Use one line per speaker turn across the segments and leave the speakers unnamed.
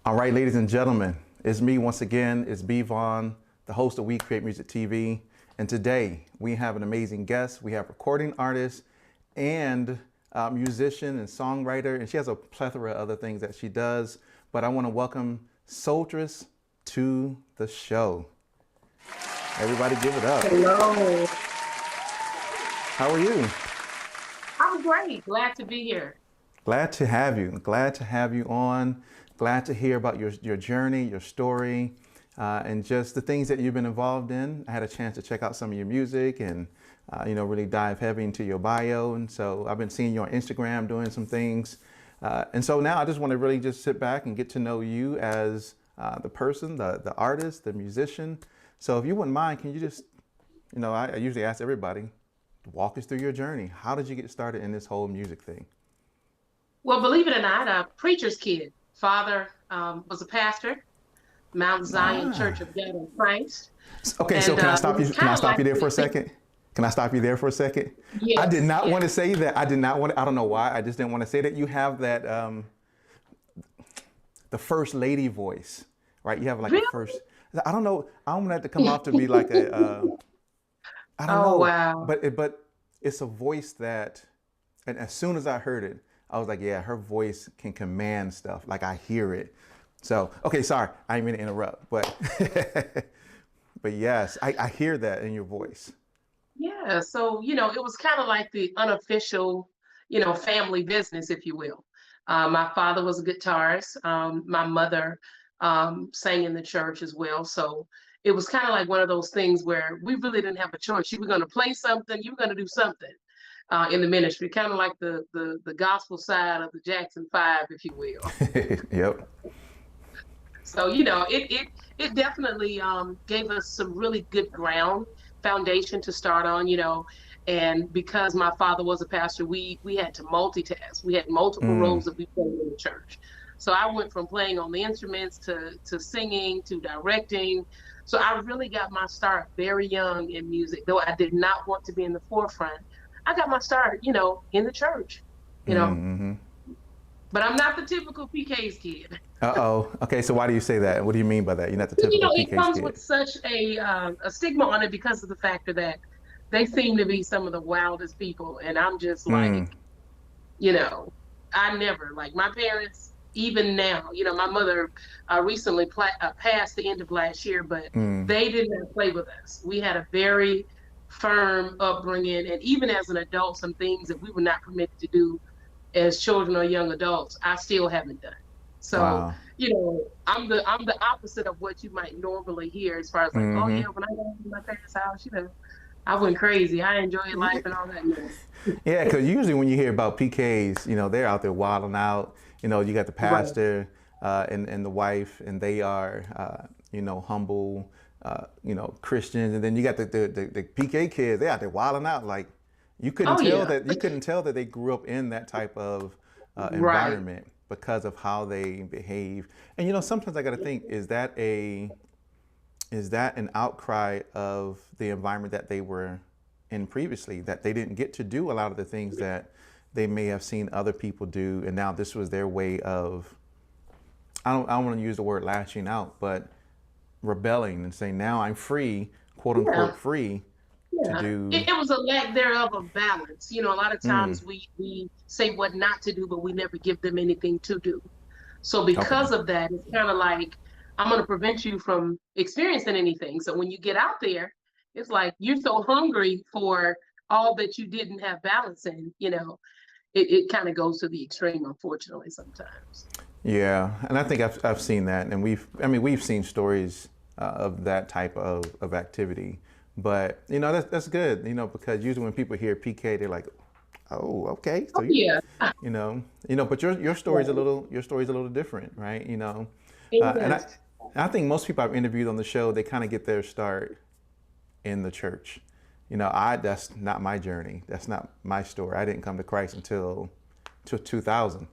All right, ladies and gentlemen, it's me once again. It's B Vaughn, the host of We Create Music TV. And today we have an amazing guest. We have recording artist and musician and songwriter, and she has a plethora of other things that she does. But I want to welcome SoulStress to the show. Everybody give it up.
Hello.
How are you?
I'm great. Glad to be here.
Glad to have you. Glad to have you on. Glad to hear about your journey, your story, and just the things that you've been involved in. I had a chance to check out some of your music and, really dive heavy into your bio. And so I've been seeing you on Instagram doing some things. And so now I just want to really just sit back and get to know you as the person, the artist, the musician. So if you wouldn't mind, can you just, I usually ask everybody, walk us through your journey. How did you get started in this whole music thing?
Well, believe it or not, a preacher's kid. Father was a pastor, Mount Zion Church of God in Christ.
Okay,
and,
so can I stop you? Can I stop you there for a
like,
second? Can I stop you there for a second?
Yes,
I did not
yes.
want to say that. I did not want to, I don't know why. I just didn't want to say that. You have that, the first lady voice, right? You have like
Really?
a first, I don't know. I don't want that to come off to be like a, I don't know.
Wow.
But it's a voice that, and as soon as I heard it, I was like, yeah, her voice can command stuff. Like I hear it. So, okay, sorry. I didn't mean to interrupt, but, but yes, I hear that in your voice.
Yeah, so, it was kind of like the unofficial, family business, if you will. My father was a guitarist. My mother sang in the church as well. So it was kind of like one of those things where we really didn't have a choice. You were going to play something, you were going to do something in the ministry, kind of like the gospel side of the Jackson Five, if you will.
Yep.
So, it definitely gave us some really good foundation to start on, and because my father was a pastor, we had to multitask. We had multiple roles that we played in the church. So I went from playing on the instruments to singing to directing. So I really got my start very young in music, though I did not want to be in the forefront. I got my start, in the church, you know.
Mm-hmm.
But I'm not the typical PK's kid.
Uh-oh. Okay, so why do you say that? What do you mean by that? You're not the typical
It
PK's
comes
kid.
with such a stigma on it because of the factor that they seem to be some of the wildest people, and I'm just like, I never like my parents. Even now, my mother recently passed the end of last year, but they did not play with us. We had a very firm upbringing, and even as an adult, some things that we were not permitted to do as children or young adults, I still haven't done. So,
Wow.
I'm the opposite of what you might normally hear as far as like, oh
Mm-hmm.
yeah, when I go to my parents' house, I went crazy. I enjoyed life and all that.
Yeah, because usually when you hear about PKs, they're out there wilding out. You got the
Right.
pastor and the wife, and they are, humble, Christians. And then you got the PK kids, they're out there wilding out. Like you couldn't
Oh
tell
yeah.
that you couldn't tell that they grew up in that type of
Right.
environment because of how they behave. And sometimes I got to think, is that an outcry of the environment that they were in previously, that they didn't get to do a lot of the things that they may have seen other people do, and now this was their way of, I don't want to use the word lashing out, but rebelling and saying, now I'm free, quote
Yeah.
unquote free, to
Yeah.
do.
It was a lack thereof of balance. A lot of
Mm,
times we say what not to do, but we never give them anything to do. So
okay.
because of that, it's kind of like I'm going to prevent you from experiencing anything. So when you get out there, it's like you're so hungry for all that you didn't have balance in, it kind of goes to the extreme, unfortunately, sometimes.
Yeah, and I think I've seen that, and we've seen stories of that type of activity, but that's good, because usually when people hear PK, they're like, oh, okay, so
Oh, yeah.
but your story's a
Right.
little different, right? And
Yes.
I think most people I've interviewed on the show, they kind of get their start in the church. That's not my journey. That's not my story. I didn't come to Christ until 2000,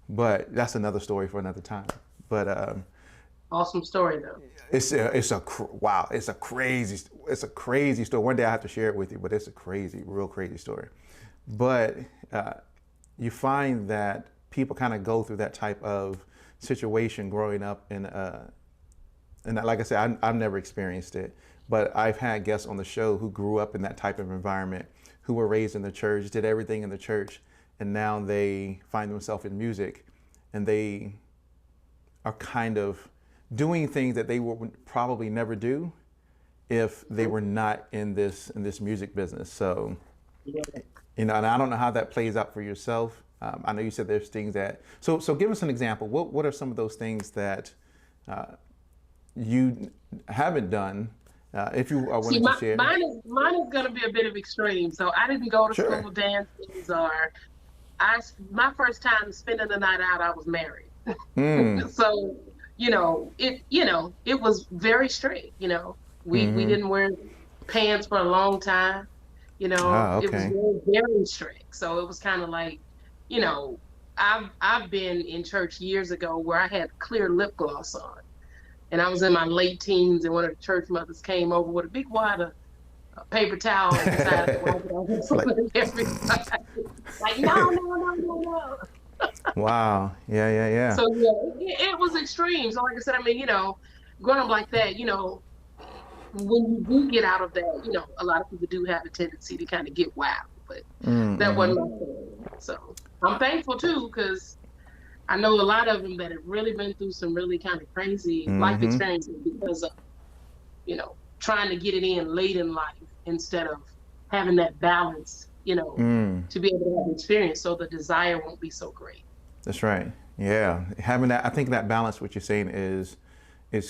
but that's another story for another time. But
Awesome story, though.
wow, it's a crazy story. One day I have to share it with you, but it's a real crazy story. But you find that people kind of go through that type of situation growing up and like I said, I've never experienced it, but I've had guests on the show who grew up in that type of environment, who were raised in the church, did everything in the church, and now they find themselves in music, and they are kind of doing things that they would probably never do if they were not in this music business. So, and I don't know how that plays out for yourself. I know you said there's things that. So give us an example. What are some of those things that you haven't done? If you are willing to share.
Mine is going to be a bit of extreme. So I didn't go to school dances, or my first time spending the night out, I was married. So, it was very strict. We didn't wear pants for a long time. It was very, very strict. So it was kind of like, I've been in church years ago where I had clear lip gloss on, and I was in my late teens, and one of the church mothers came over with a big wad of paper towel and decided to wipe it off everybody. Like, no.
Wow. Yeah.
So it was extreme. So like I said, I mean, growing up like that, when you do get out of that, a lot of people do have a tendency to kind of get wild, but that wasn't my thing. So I'm thankful too, because I know a lot of them that have really been through some really kind of crazy life experiences because of, trying to get it in late in life instead of having that balance, to be able to have experience, so the desire won't be so great.
That's right. Yeah, having that, I think that balance, what you're saying, is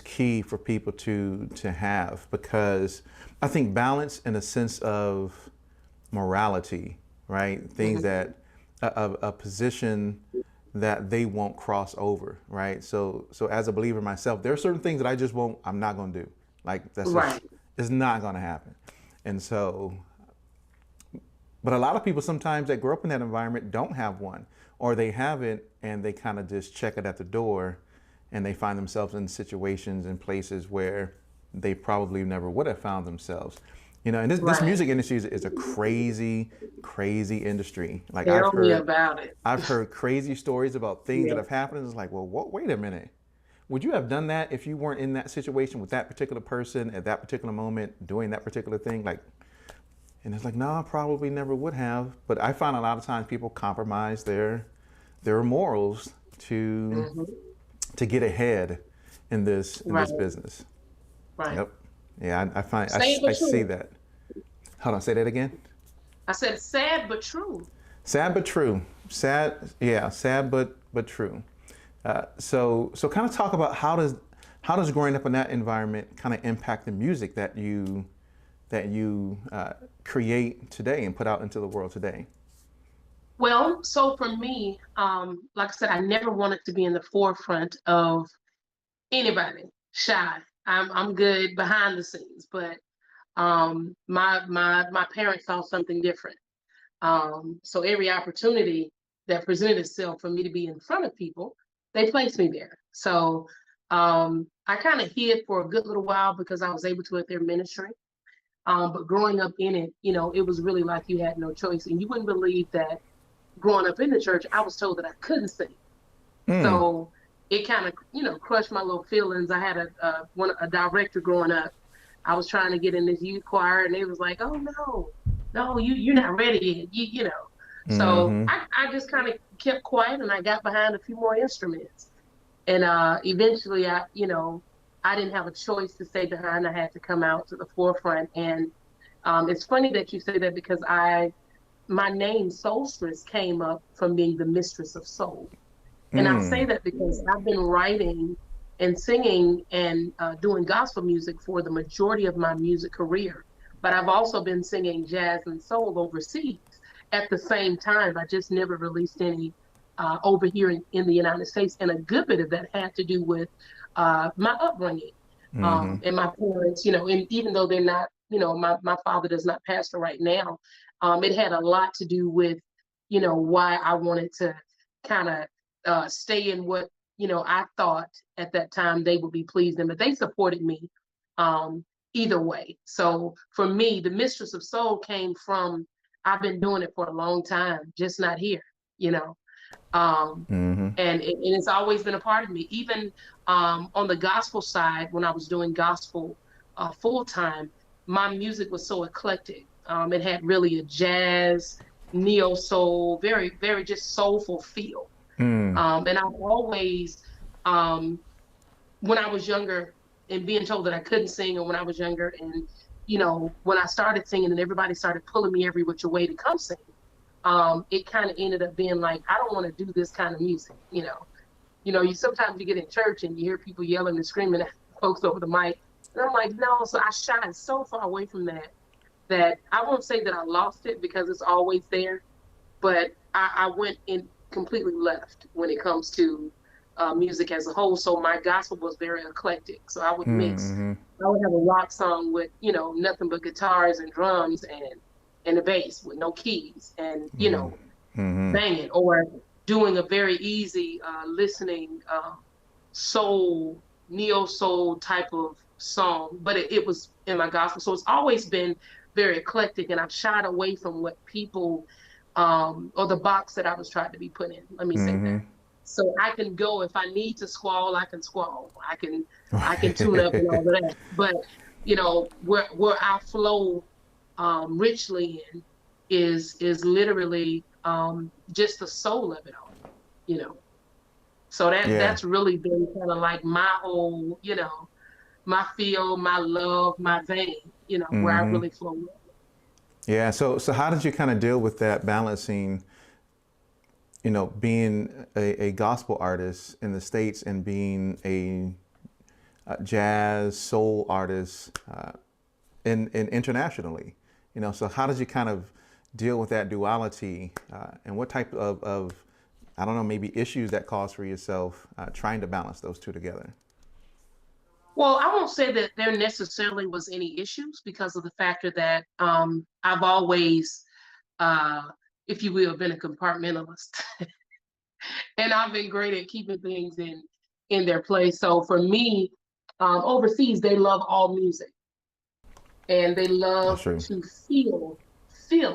key for people to have, because I think balance in a sense of morality, right? Things that a position that they won't cross over, right? So as a believer myself, there are certain things that I'm not going to do. Like that's right. It's not going to happen. And so, but a lot of people sometimes that grow up in that environment don't have one, or they have it and they kind of just check it at the door, and they find themselves in situations and places where they probably never would have found themselves. And this music industry is a crazy, crazy industry. Like I've heard crazy stories about things that have happened. It's like, well, wait a minute. Would you have done that if you weren't in that situation with that particular person at that particular moment doing that particular thing? Like, and it's like, no, I probably never would have. But I find a lot of times people compromise their morals to get ahead in this business.
Right.
Yep. Yeah, I see that. Hold on, say that again.
I said sad but true.
Sad but true. Sad but true. So kind of talk about how does growing up in that environment kind of impact the music that you create today and put out into the world today?
Well, so for me, like I said, I never wanted to be in the forefront of anybody. Shy. I'm good behind the scenes, but my parents saw something different. So every opportunity that presented itself for me to be in front of people, they placed me there. So I kind of hid for a good little while because I was able to at their ministry. But growing up in it, it was really like you had no choice. And you wouldn't believe that growing up in the church, I was told that I couldn't sing. So it kind of, crushed my little feelings. I had a director growing up. I was trying to get in this youth choir, and they was like, "Oh no, you're not ready yet." So I just kind of kept quiet, and I got behind a few more instruments. And eventually, I didn't have a choice to stay behind. I had to come out to the forefront. And it's funny that you say that, because my name SoulStress came up from being the mistress of soul. And I say that because I've been writing and singing and doing gospel music for the majority of my music career. But I've also been singing jazz and soul overseas at the same time. I just never released any over here in the United States. And a good bit of that had to do with my upbringing and my parents, and even though they're not, my father does not pastor right now, it had a lot to do with, why I wanted to kind of stay in what, I thought at that time they would be pleased in, but they supported me either way. So for me, the mistress of soul came from, I've been doing it for a long time, just not here, Um,
Mm-hmm.
and it's always been a part of me. Even on the gospel side, when I was doing gospel full time, my music was so eclectic. It had really a jazz, neo soul, very, very just soulful feel.
Mm.
And I've always, um, when I was younger and being told that I couldn't sing, or when I was younger and, when I started singing and everybody started pulling me every which way to come sing, it kind of ended up being like, I don't want to do this kind of music. You sometimes you get in church and you hear people yelling and screaming at folks over the mic. And I'm like, no, so I shied so far away from that that I won't say that I lost it because it's always there, but I went in completely left when it comes to music as a whole. So my gospel was very eclectic. So I would mix.
Mm-hmm.
I would have a rock song with nothing but guitars and drums and a bass with no keys and
Mm-hmm.
banging, or doing a very easy listening soul, neo soul type of song, but it was in my gospel. So it's always been very eclectic, and I've shied away from what people or the box that I was trying to be put in. Let me say
Mm-hmm.
that. So I can go if I need to squall, I can squall. I can tune up and all of
Right.
that. But where I flow richly in is literally just the soul of it all. You know. So
Yeah.
that's really been kind of like my whole, my feel, my love, my vein, where I
Mm-hmm.
really flow with.
Yeah. So how did you kind of deal with that balancing, being a gospel artist in the States and being a jazz soul artist in internationally? So how did you kind of deal with that duality, and what type of I don't know, maybe issues that caused for yourself trying to balance those two together?
Well, I won't say that there necessarily was any issues because of the factor that I've always, uh, if you will, been a compartmentalist, and I've been great at keeping things in their place. So for me, overseas, they love all music and they
That's
love
true.
to feel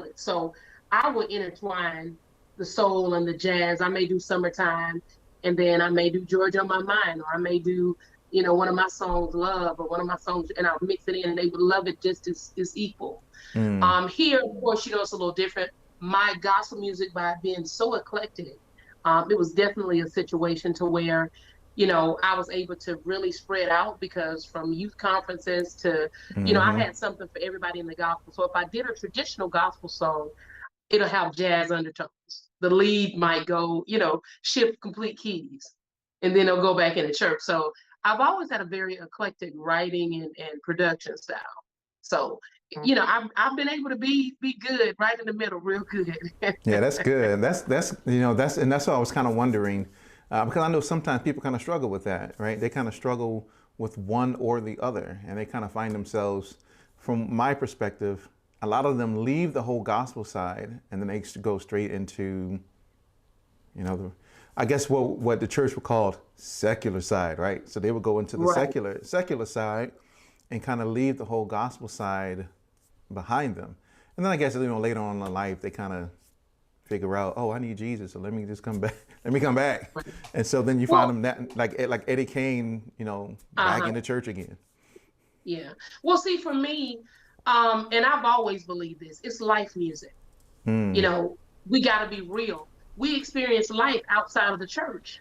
it. So I would intertwine the soul and the jazz. I may do summertime, and then I may do Georgia on my mind, or I may do one of my songs, Love, or one of my songs, and I'll mix it in, and they would love it just as equal.
Mm.
Here, of course, it's a little different. My gospel music, by being so eclectic, it was definitely a situation to where, I was able to really spread out because from youth conferences to, I
Mm-hmm.
had something for everybody in the gospel. So if I did a traditional gospel song, it'll have jazz undertones. The lead might go, shift complete keys, and then it'll go back into church. So I've always had a very eclectic writing and production style. So, I've been able to be good right in the middle, real good.
Yeah, that's good. That's what I was kind of wondering, because I know sometimes people kind of struggle with that, right? They kind of struggle with one or the other, and they kind of find themselves, from my perspective, a lot of them leave the whole gospel side and then they go straight into, I guess what the church would call secular side, right? So they would go into the
Right.
secular side and kind of leave the whole gospel side behind them. And then I guess later on in life they kind of figure out, oh, I need Jesus, so let me just come back. Let me come back.
Right.
And so then you find
Well,
them that like Eddie Kane, back
uh-huh.
in the church again.
Yeah. Well, see, for me, and I've always believed this, it's life music. You
Mm,
know, we got to be real. We experience life outside of the church.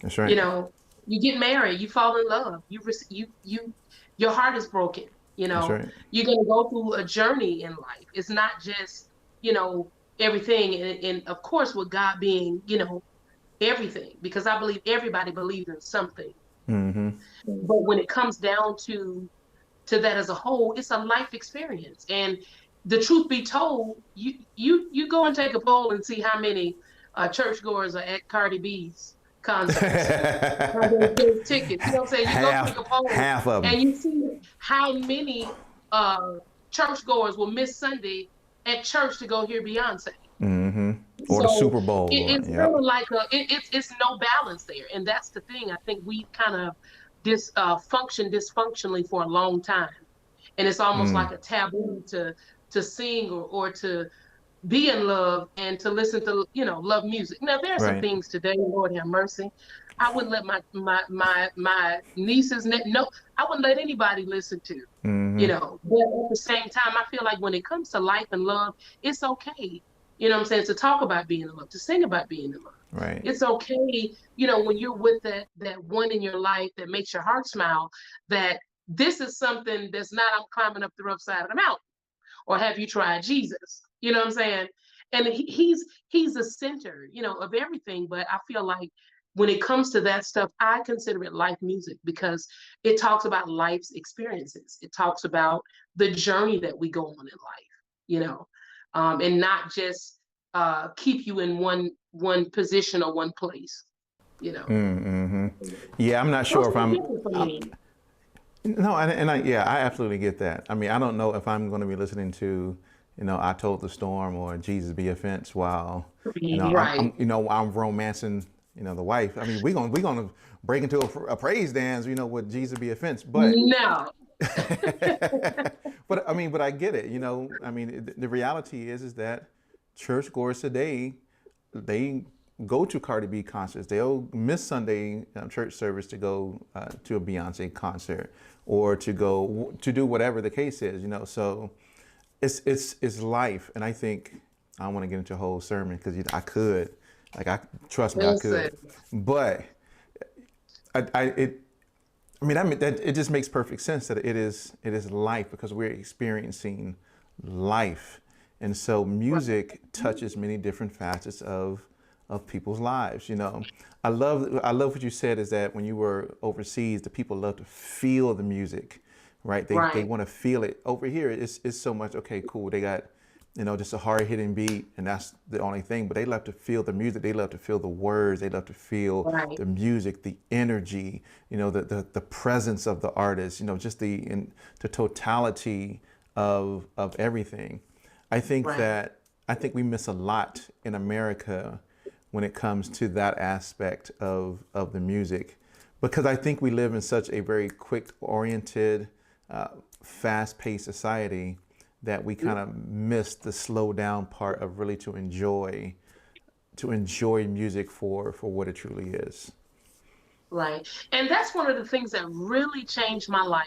that's
You
right.
know, you get married, you fall in love, your heart is broken.
That's right.
You're gonna go through a journey in life. It's not just you know everything, and of course with God being everything, because I believe everybody believes in something.
Mm-hmm.
But when it comes down to that as a whole, it's a life experience. And the truth be told, you go and take a poll and see how many churchgoers are at Cardi B's concerts. How they give tickets. You know what I'm saying? You go take
half
a poll
half of them.
and you see how many churchgoers will miss Sunday at church to go hear Beyonce.
Mm-hmm. Or the
So
Super Bowl.
it's kind
Yep.
of like it's no balance there, and that's the thing. I think we kind of function dysfunctionally for a long time, and it's almost
Mm.
like a taboo to sing or to be in love and to listen to, love music. Now there are some
Right.
things today, Lord have mercy. I wouldn't let my nieces no, I wouldn't let anybody listen to,
Mm-hmm.
But at the same time, I feel like when it comes to life and love, it's okay. You know what I'm saying? To talk about being in love, to sing about being in love.
Right.
It's okay, when you're with that one in your life that makes your heart smile, that this is something that's not I'm climbing up the rough side of the mountain, or have you tried Jesus? You know what I'm saying? And he's the center, of everything. But I feel like when it comes to that stuff, I consider it life music because it talks about life's experiences. It talks about the journey that we go on in life, and not just keep you in one position or one place, you know.
Mm-hmm. Yeah, I'm not
So
sure
it's
if
been different for
I'm
me.
no, yeah, I absolutely get that. I mean, I don't know if I'm going to be listening to, I Told the Storm or Jesus Be Offense while,
Right.
I'm romancing, the wife. I mean, we're gonna break into a praise dance, with Jesus Be Offense, but
No.
but I get it. I mean, the reality is that churchgoers today, they go to Cardi B concerts. They'll miss Sunday church service to go to a Beyonce concert or to go to do whatever the case is. So it's life, and I think I don't want to get into a whole sermon because I could, I trust me, I
Listen.
could, but I mean, that it just makes perfect sense that it is life because we're experiencing life, and so music touches many different facets of people's lives. I love what you said is that when you were overseas, the people love to feel the music, right? They
Right.
want to feel it. Over here, it's so much. Okay, cool. They got just a hard hitting beat, and that's the only thing. But they love to feel the music. They love to feel the words. They love to feel
Right.
the music, the energy. The presence of the artist. Just the totality of everything. I think
Right.
that I think we miss a lot in America when it comes to that aspect of the music, because I think we live in such a very quick oriented, fast-paced society that we kind of miss the slow down part of really to enjoy music for what it truly is.
Right. And that's one of the things that really changed my life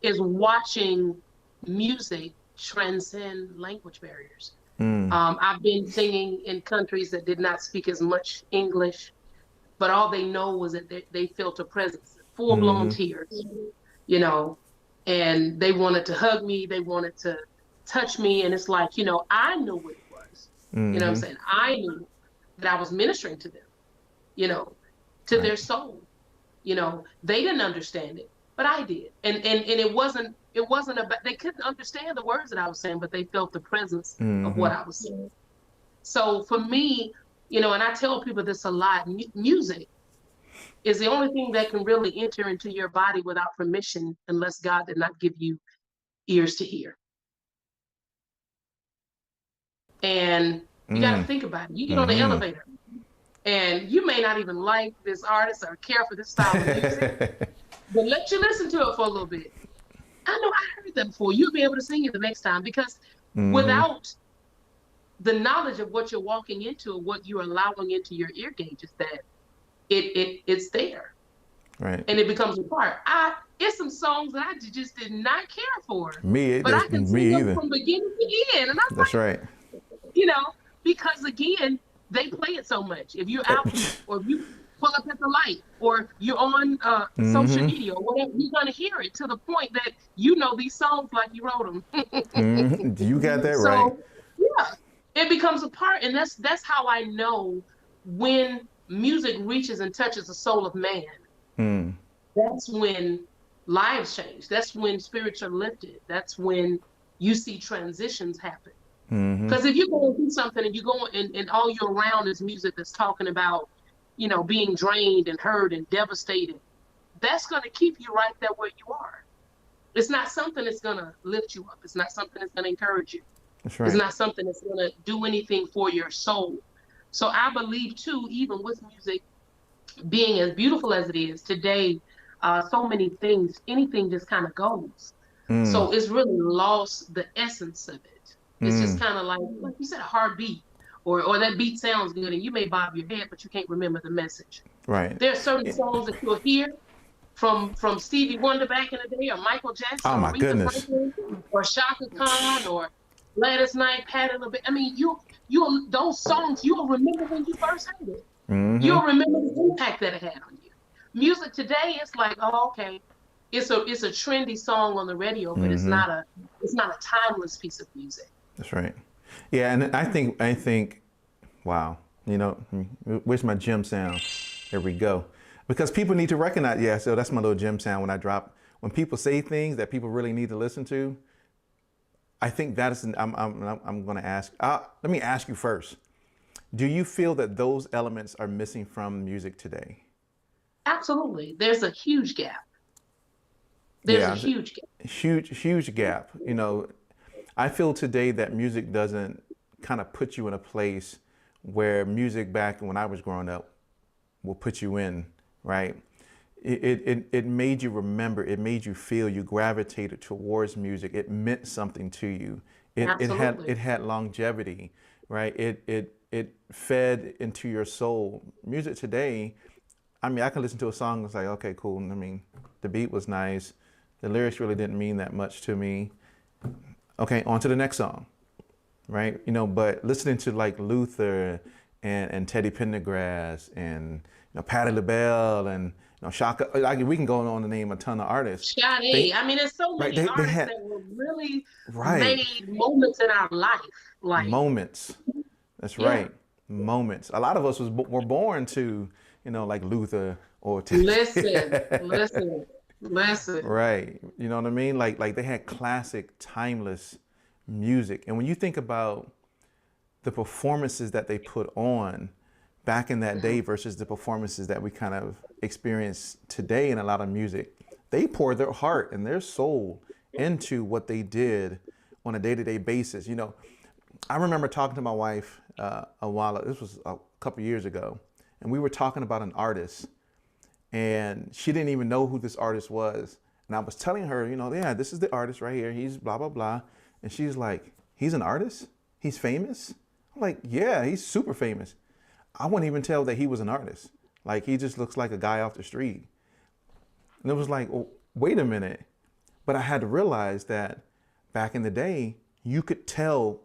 is watching music transcend language barriers. I've been singing in countries that did not speak as much English, but all they know was that they felt a presence, full blown
Mm-hmm.
tears, you know, and they wanted to hug me, they wanted to touch me. And it's like, I knew what it was. You know what I'm
Mm-hmm.
saying? I knew that I was ministering to them, you know, to
Right.
their soul. They didn't understand it, but I did. And it wasn't about, they couldn't understand the words that I was saying, but they felt the presence of
Mm-hmm.
what I was saying. So for me, and I tell people this a lot, music is the only thing that can really enter into your body without permission unless God did not give you ears to hear. And you got to think about it. You get on the
Mm-hmm.
elevator and you may not even like this artist or care for this style of music, but let you listen to it for a little bit. I know I heard that before. You'll be able to sing it the next time because
Mm-hmm.
without the knowledge of what you're walking into or what you're allowing into your ear gauge is that it's there
Right.
and it becomes a part. It's some songs that I just did not care for, but I
That's
can sing
me
them
either.
from beginning to end. And I'm
That's right.
like, because again, they play it so much. If you're out or if you pull up at the light or you're on social
Mm-hmm.
media or whatever, you're gonna hear it to the point that you know these songs like you wrote
Mm-hmm.
them.
You got that right.
So yeah, it becomes a part, and that's how I know when music reaches and touches the soul of man.
Mm.
That's when lives change. That's when spirits are lifted. That's when you see transitions happen.
Mm-hmm.
Because if you're going through something and you go and all you're around is music that's talking about, being drained and hurt and devastated, that's going to keep you right there where you are. It's not something that's going to lift you up. It's not something that's going to encourage you.
That's
It's
right.
not something that's going to do anything for your soul. So I believe too, even with music being as beautiful as it is today, so many things, anything just kind of goes.
Mm.
So it's really lost the essence of it. It's just
Mm,
kind of like you said, a hard beat, or that beat sounds good, and you may bob your head, but you can't remember the message.
right.
There are certain
Yeah.
songs that you'll hear from Stevie Wonder back in the day, or Michael Jackson,
Oh
or
my
Aretha
goodness.
Franklin, or Shaka Khan, or Gladys Knight, Patti LaBelle. I mean, you those songs you'll remember when you first heard it.
Mm-hmm.
You'll remember the impact that it had on you. Music today is like, oh, okay, it's a trendy song on the radio, but
Mm-hmm.
it's not a timeless piece of music.
That's right. Yeah, and I think, wow. You know, where's my gym sound? There we go. Because people need to recognize. Yeah, so that's my little gym sound when I drop. When people say things that people really need to listen to, I think that is. I'm going to ask. Let me ask you first. Do you feel that those elements are missing from music today?
Absolutely, there's a huge gap. There's a
Yeah,
huge gap.
huge gap. You know, I feel today that music doesn't kind of put you in a place where music back when I was growing up will put you in, right? It made you remember, it made you feel, you gravitated towards music. It meant something to you.
Absolutely.
It had longevity, right? It fed into your soul. Music today, I mean, I can listen to a song and it's like, okay, cool. I mean, the beat was nice. The lyrics really didn't mean that much to me. Okay, on to the next song, right? You know, but listening to like Luther and Teddy Pendergrass and Patti LaBelle and Shaka, like we can go on to name a ton of artists.
Sade.
They
I mean, there's so
right
many
they
artists
had
that were really
right
made moments in our life. Like,
moments. That's
yeah,
right, moments. A lot of us were born to like Luther or
listen, listen, listen.
right. You know what I mean? Like they had classic, timeless music. And when you think about the performances that they put on back in that day
Mhm.
versus the performances that we kind of experience today in a lot of music, they poured their heart and their soul into what they did on a day-to-day basis. I remember talking to my wife this was a couple years ago, and we were talking about an artist, and she didn't even know who this artist was. And I was telling her, yeah, this is the artist right here. He's blah, blah, blah. And she's like, he's an artist? He's famous? I'm like, yeah, he's super famous. I wouldn't even tell that he was an artist. Like, he just looks like a guy off the street. And it was like, oh, wait a minute. But I had to realize that back in the day, you could tell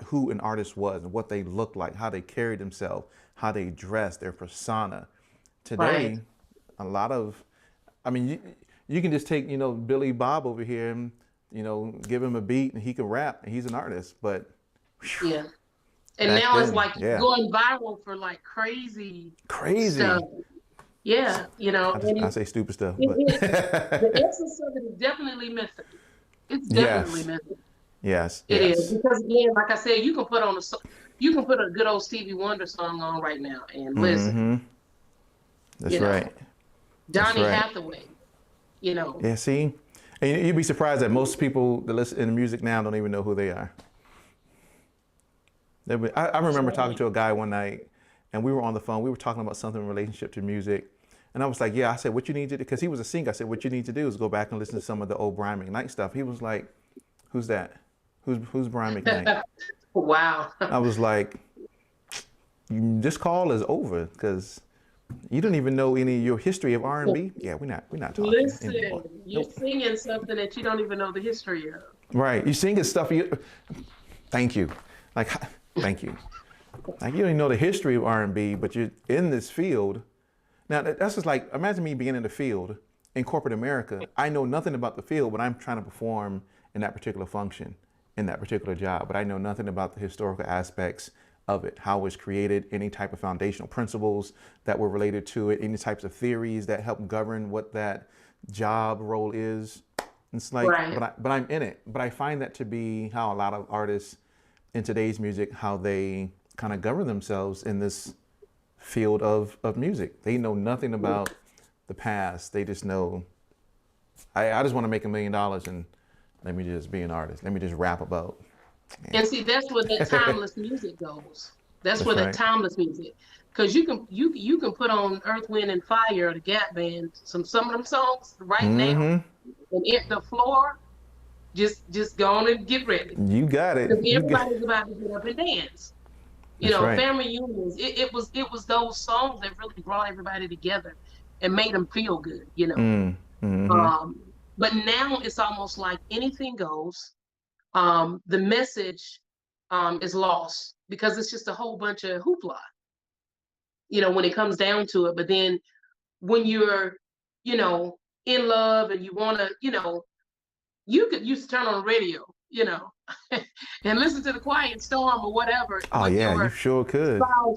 who an artist was and what they looked like, how they carried themselves, how they dressed, their persona.
Right.
Today, a lot of, I mean, you can just take, Billy Bob over here and, give him a beat and he can rap and he's an artist. But whew,
Yeah. And
back
now it's
then,
like
yeah,
going viral for like crazy stuff.
crazy.
Yeah, and
I say stupid stuff,
it,
but
it, the essence of it is definitely missing. It's definitely
yes,
missing.
yes,
It is
yes.
because again, like I said, you can put a good old Stevie Wonder song on right now and listen.
Mm-hmm. That's
You know,
right. That's
Donny
right.
Hathaway. You know,
Yeah, see? And you'd be surprised that most people that listen to music now don't even know who they are. I remember talking to a guy one night, and we were on the phone. We were talking about something in relationship to music. And I was like, yeah, I said, what you need to do, because he was a singer. I said, what you need to do is go back and listen to some of the old Brian McKnight stuff. He was like, who's that? Who's Brian McKnight?
wow.
I was like, this call is over because you don't even know any of your history of R&B. Yeah, we're not talking
Listen,
anymore.
you're
Nope.
singing something that you don't even know the history of.
Right. You singing stuff. Thank you. Like, thank you. Like you don't even know the history of R&B, but you're in this field. Now that's just like imagine me being in the field in corporate America. I know nothing about the field, but I'm trying to perform in that particular function, in that particular job. But I know nothing about the historical aspects of it, how it was created, any type of foundational principles that were related to it, any types of theories that help govern what that job role is. It's like,
Right.
but I'm in it. But I find that to be how a lot of artists in today's music, how they kind of govern themselves in this field of music. They know nothing about the past. They just know, I just want to make $1 million and let me just be an artist. Let me just rap about.
And see, that's where that timeless music goes. That's
That's
where that
right.
timeless music, because you can put on Earth, Wind, and Fire or the Gap Band some of them songs right now,
Mm-hmm.
and hit the floor Just go on and get ready.
You got it.
Because
You got.
everybody's about to get up and dance.
That's right.
Family reunions. It was those songs that really brought everybody together and made them feel good.
Mm-hmm.
Um, but now it's almost like anything goes. The message is lost because it's just a whole bunch of hoopla, when it comes down to it. But then when you're, you know, in love and you want to, you could use to turn on the radio, and listen to the Quiet Storm or whatever
Oh
with
yeah, you
your
sure could.
spouse,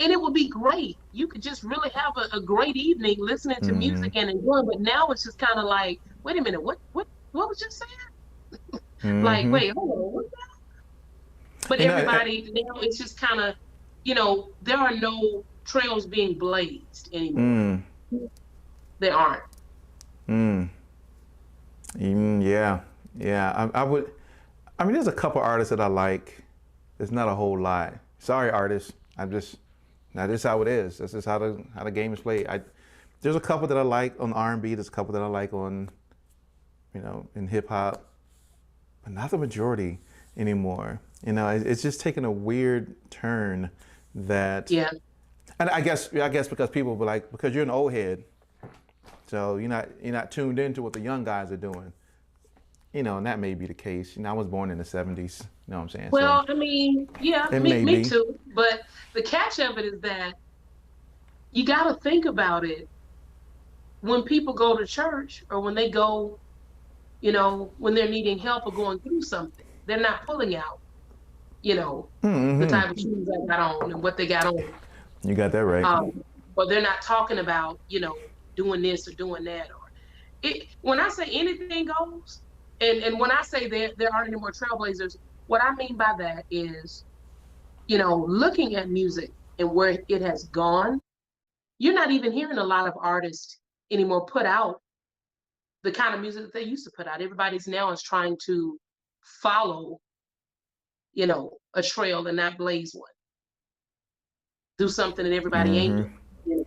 and it would be great. You could just really have a great evening listening to
Mm-hmm.
music and enjoying. But now it's just kind of like, wait a minute, what was just saying? Like,
Mm-hmm.
wait, hold on, what? But
You know.
everybody now it's just kind of, there are no trails being blazed anymore.
Mm,
There aren't.
mm, yeah, yeah. I would. I mean, there's a couple artists that I like. There's not a whole lot. Sorry, artists. I'm just. Now this is how it is. This is how the game is played. There's a couple that I like on R&B. There's a couple that I like on, in hip hop, but not the majority anymore. It's just taken a weird turn that.
Yeah.
And I guess because people were like, because you're an old head, so you're not tuned into what the young guys are doing. And that may be the case. I was born in the '70s. You know what I'm saying?
Well,
So
I mean, yeah,
it
me,
may
me
be.
too. But the catch of it is that you got to think about it when people go to church or when they go, when they're needing help or going through something. They're not pulling out, the
Mm-hmm.
type of shoes they got on and what they got on.
You got that right.
But they're not talking about, doing this or doing that. Or when I say anything goes, and when I say there aren't any more trailblazers, what I mean by that is, looking at music and where it has gone, you're not even hearing a lot of artists anymore put out the kind of music that they used to put out. Everybody's now is trying to follow, a trail and not blaze one. Do something that everybody ain't
Mm-hmm.
doing. You know?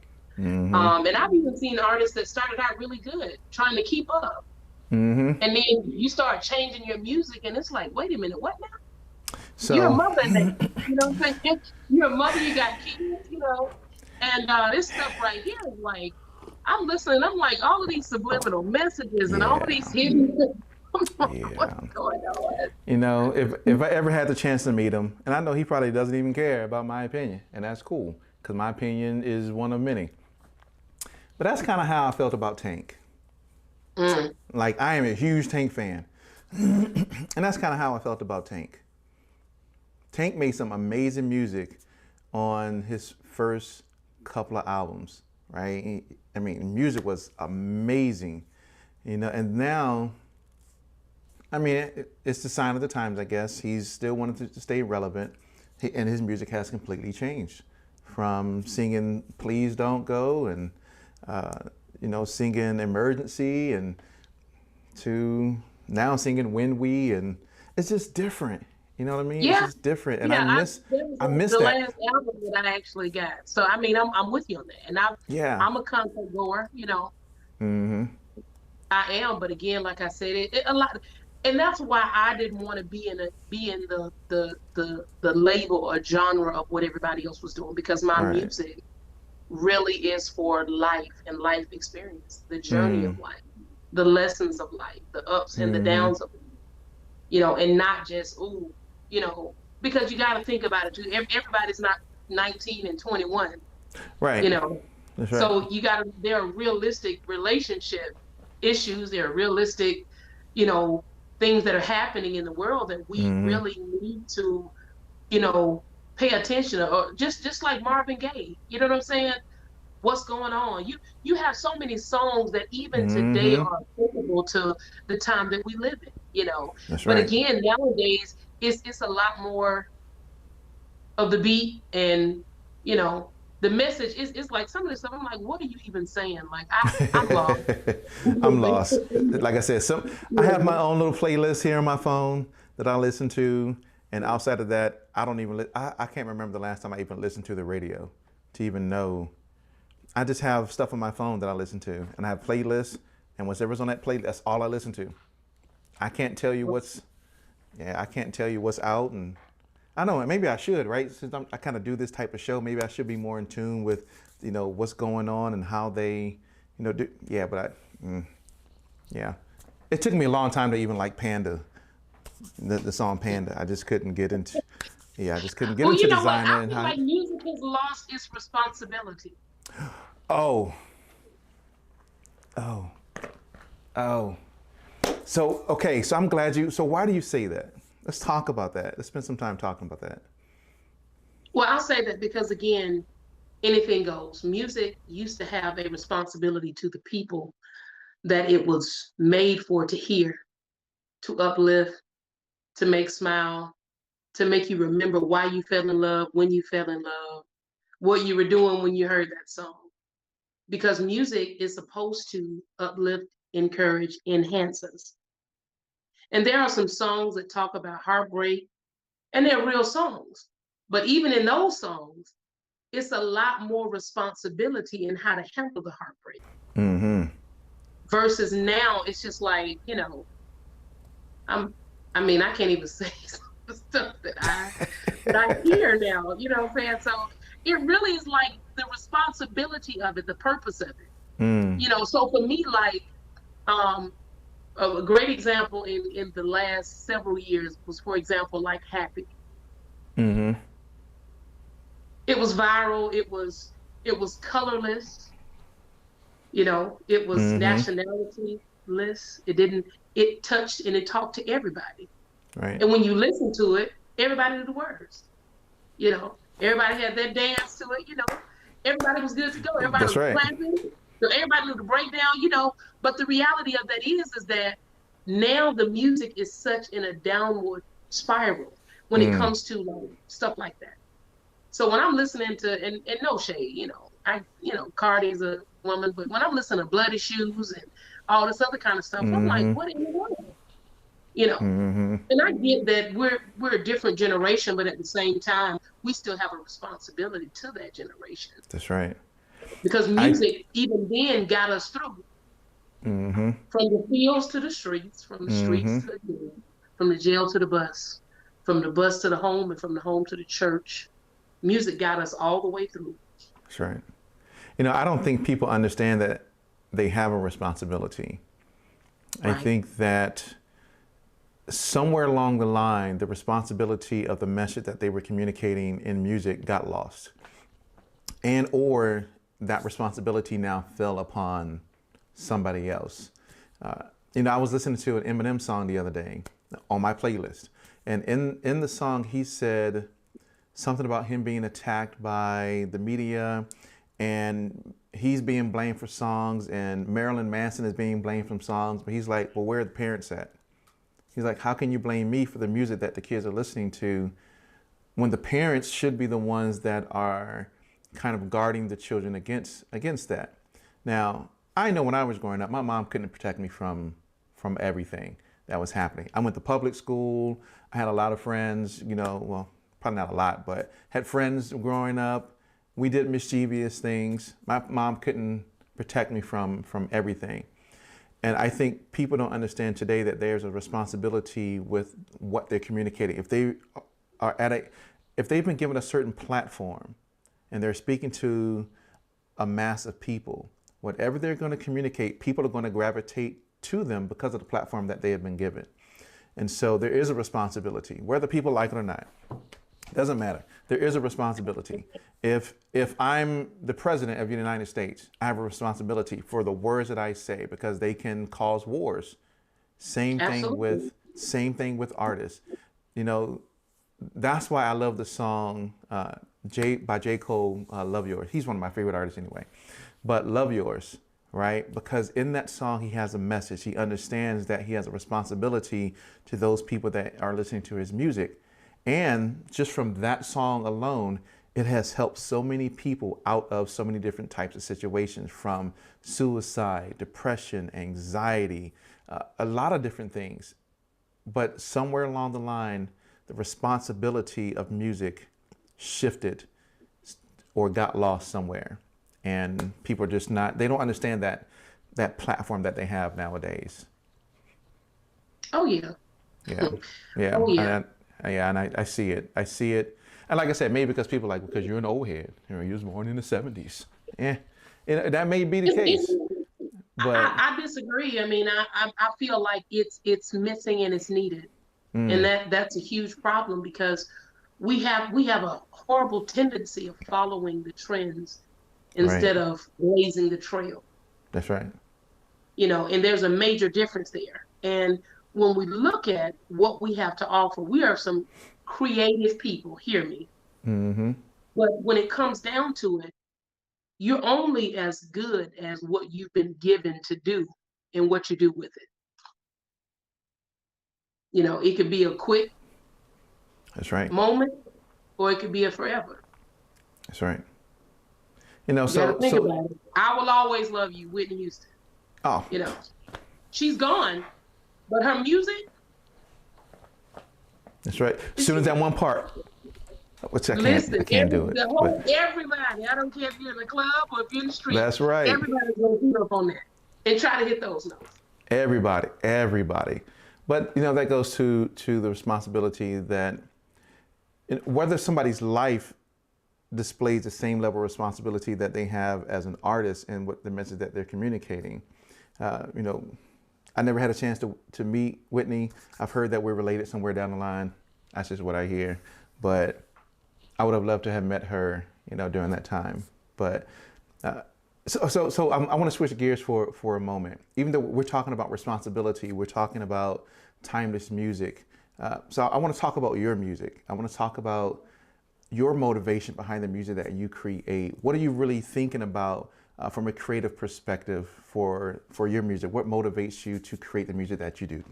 Mm-hmm.
And I've even seen artists that started out really good, trying to keep up.
Mm-hmm.
And then you start changing your music, and it's like, wait a minute, what now? You're a
So
mother now. You know what I'm saying? You're a mother, you got kids, and this stuff right here is like, I'm listening, I'm like, all of these subliminal messages and all of
yeah,
these hidden, what's
yeah.
going on?
If I ever had the chance to meet him, and I know he probably doesn't even care about my opinion, and that's cool because my opinion is one of many. But that's kind of how I felt about Tank.
Mm.
Like I am a huge Tank fan, and that's kind of how I felt about Tank. Tank made some amazing music on his first couple of albums, right? I mean, music was amazing, and now, I mean, it's the sign of the times, I guess. He's still wanted to stay relevant, and his music has completely changed from singing "Please Don't Go" and singing "Emergency" and to now singing "When We," and it's just different. You know what I mean? It's
Yeah,
just different, and
yeah. That
I
was
miss
the
that.
last album that I actually got. So I mean, I'm with you on that, and
Yeah.
I'm a concert goer.
Mm-hmm.
I am, but again, like I said, it a lot, and that's why I didn't want to be in the label or genre of what everybody else was doing because my
Right.
music really is for life and life experience, the journey
Mm.
of life, the lessons of life, the ups and the
Mm-hmm.
downs of, and not just you know, because you got to think about it too. Everybody's not 19 and 21,
Right.
you know.
That's right.
So there are realistic relationship issues. There are realistic, you know, things that are happening in the world that we
Mm-hmm.
really need to, you know, pay attention to, or just like Marvin Gaye. You know what I'm saying? What's going on? You have so many songs that even today
Mm-hmm.
are applicable to the time that we live in.
That's
But
right.
again, nowadays it's a lot more of the beat and you know the message is like some of this stuff. I'm like, what are you even saying? Like I'm lost.
I'm lost. Like I said, I have my own little playlist here on my phone that I listen to, and outside of that, I don't even. I can't remember the last time I even listened to the radio to even know. I just have stuff on my phone that I listen to, and I have playlists, and whatever's on that playlist, that's all I listen to. I can't tell you what's, yeah, I can't tell you what's out. And I don't know, maybe I should, right? Since I kind of do this type of show, maybe I should be more in tune with, what's going on and how they, do. Yeah, but yeah. It took me a long time to even like Panda, the song Panda. I just couldn't get into, yeah, I just couldn't get
Well,
into
you know what?
designer
I
and
feel
how,
like music has lost its responsibility.
oh, oh, oh. So, okay, so I'm glad so why do you say that? Let's talk about that. Let's spend some time talking about that.
Well, I'll say that because, again, anything goes. Music used to have a responsibility to the people that it was made for to hear, to uplift, to make smile, to make you remember why you fell in love, when you fell in love, what you were doing when you heard that song. Because music is supposed to uplift, encourage, enhance us. And there are some songs that talk about heartbreak, and they're real songs. But even in those songs, it's a lot more responsibility in how to handle the heartbreak.
Mm-hmm.
Versus now, it's just like, I'm, I mean, I can't even say some of the stuff that I hear now, you know what I'm saying? So it really is like the responsibility of it, the purpose of it.
Mm.
So for me, like, um, a great example in the last several years was, for example, like Happy.
Mm-hmm.
It was viral. It was colorless. It was
Mm-hmm.
nationality-less. It touched and it talked to everybody.
Right.
And when you listen to it, everybody knew the words. Everybody had their dance to it. Everybody was good to go. Everybody
That's
was
right.
clapping. So everybody knew the breakdown. But the reality of that is that now the music is such in a downward spiral when it
Mm.
comes to like stuff like that. So when I'm listening to, and no shade, Cardi's a woman, but when I'm listening to Bloody Shoes and all this other kind of stuff, I'm like,
Mm-hmm.
what in the world? You know,
Mm-hmm.
and I get that we're a different generation, but at the same time, we still have a responsibility to that generation
That's right.
because
I.
music even then got us through
Mm-hmm.
from the fields to the streets, from the streets
Mm-hmm.
to the jail, from the jail to the bus, from the bus to the home, and from the home to the church. Music got us all the way through.
That's right. I don't think people understand that they have a responsibility. I
Right.
think that somewhere along the line, the responsibility of the message that they were communicating in music got lost. And or that responsibility now fell upon somebody else. I was listening to an Eminem song the other day on my playlist. And in the song, he said something about him being attacked by the media and he's being blamed for songs and Marilyn Manson is being blamed for songs. But he's like, well, where are the parents at? He's like, how can you blame me for the music that the kids are listening to when the parents should be the ones that are kind of guarding the children against that? Now, I know when I was growing up, my mom couldn't protect me from everything that was happening. I went to public school. I had a lot of friends, well, probably not a lot, but had friends growing up. We did mischievous things. My mom couldn't protect me from everything. And I think people don't understand today that there's a responsibility with what they're communicating. If they are if they've been given a certain platform and they're speaking to a mass of people, whatever they're going to communicate, people are going to gravitate to them because of the platform that they have been given. And so there is a responsibility, whether people like it or not. Doesn't matter. There is a responsibility. If I'm the president of the United States, I have a responsibility for the words that I say because they can cause wars.
Absolutely.
Same thing with artists. That's why I love the song by J. Cole, "Love Yours." He's one of my favorite artists anyway. But "Love Yours," right? Because in that song he has a message. He understands that he has a responsibility to those people that are listening to his music. And just from that song alone, it has helped so many people out of so many different types of situations, from suicide, depression, anxiety, a lot of different things. But somewhere along the line, the responsibility of music shifted or got lost somewhere. And people are just they don't understand that platform that they have nowadays.
Oh yeah.
Yeah, yeah,
Oh yeah.
and I see it. I see it, and like I said, maybe because people are like, because you're an old head. You know, you was born in the '70s. Yeah, that may be the case, but
I disagree. I mean, I feel like it's missing and it's needed, and
mm,
that's a huge problem because we have a horrible tendency of following the trends
right,
instead of blazing the trail.
that's right.
And there's a major difference there. And when we look at what we have to offer, we are some creative people. Hear me.
Mm-hmm.
But when it comes down to it, you're only as good as what you've been given to do and what you do with it. It could be a quick
That's right.
moment or it could be a forever.
That's right. You know,
You got to
so
think
so
about it. I will always love you, Whitney Houston.
oh,
You know, she's gone, but her music
that's right. As
is
soon as that
here.
one part, which I
Listen,
can't do it, but
everybody, I don't care if you're in the club or if you're in the street,
that's right.
everybody's going to heat up on that and try to hit those notes.
Everybody. But you know that goes to the responsibility that whether somebody's life displays the same level of responsibility that they have as an artist and what the message that they're communicating. You know, I never had a chance to meet Whitney. I've heard that we're related somewhere down the line. That's just what I hear. But I would have loved to have met her, you know, during that time. But I want to switch gears for a moment. Even though we're talking about responsibility, we're talking about timeless music. So I want to talk about your music. I want to talk about your motivation behind the music that you create. What are you really thinking about from a creative perspective for your music? What motivates you to create the music that you do?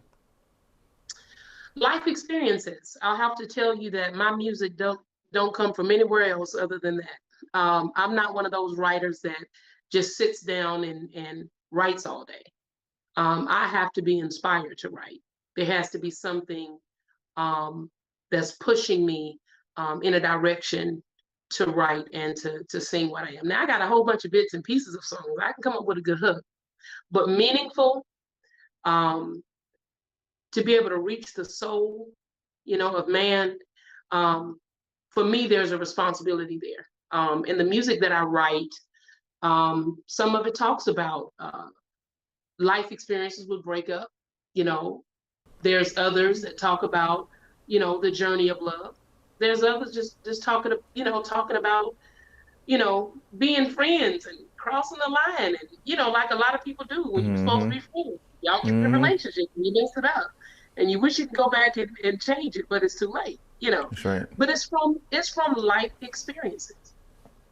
Life experiences. I'll have to tell you that my music don't come from anywhere else other than that. I'm not one of those writers that just sits down and writes all day. I have to be inspired to write. There has to be something um, that's pushing me in a direction to write and to sing what I am. Now I got a whole bunch of bits and pieces of songs. I can come up with a good hook, but meaningful, um, to be able to reach the soul, of man. Um, for me, there's a responsibility there. And the music that I write, some of it talks about life experiences with breakup. You know, there's others that talk about, the journey of love. There's others just talking about, being friends and crossing the line and, like a lot of people do when you're supposed to
Mm-hmm.
be friends. Y'all get in a
Mm-hmm.
relationship and you mess it up. And you wish you could go back and change it, but it's too late.
That's right.
But it's from life experiences.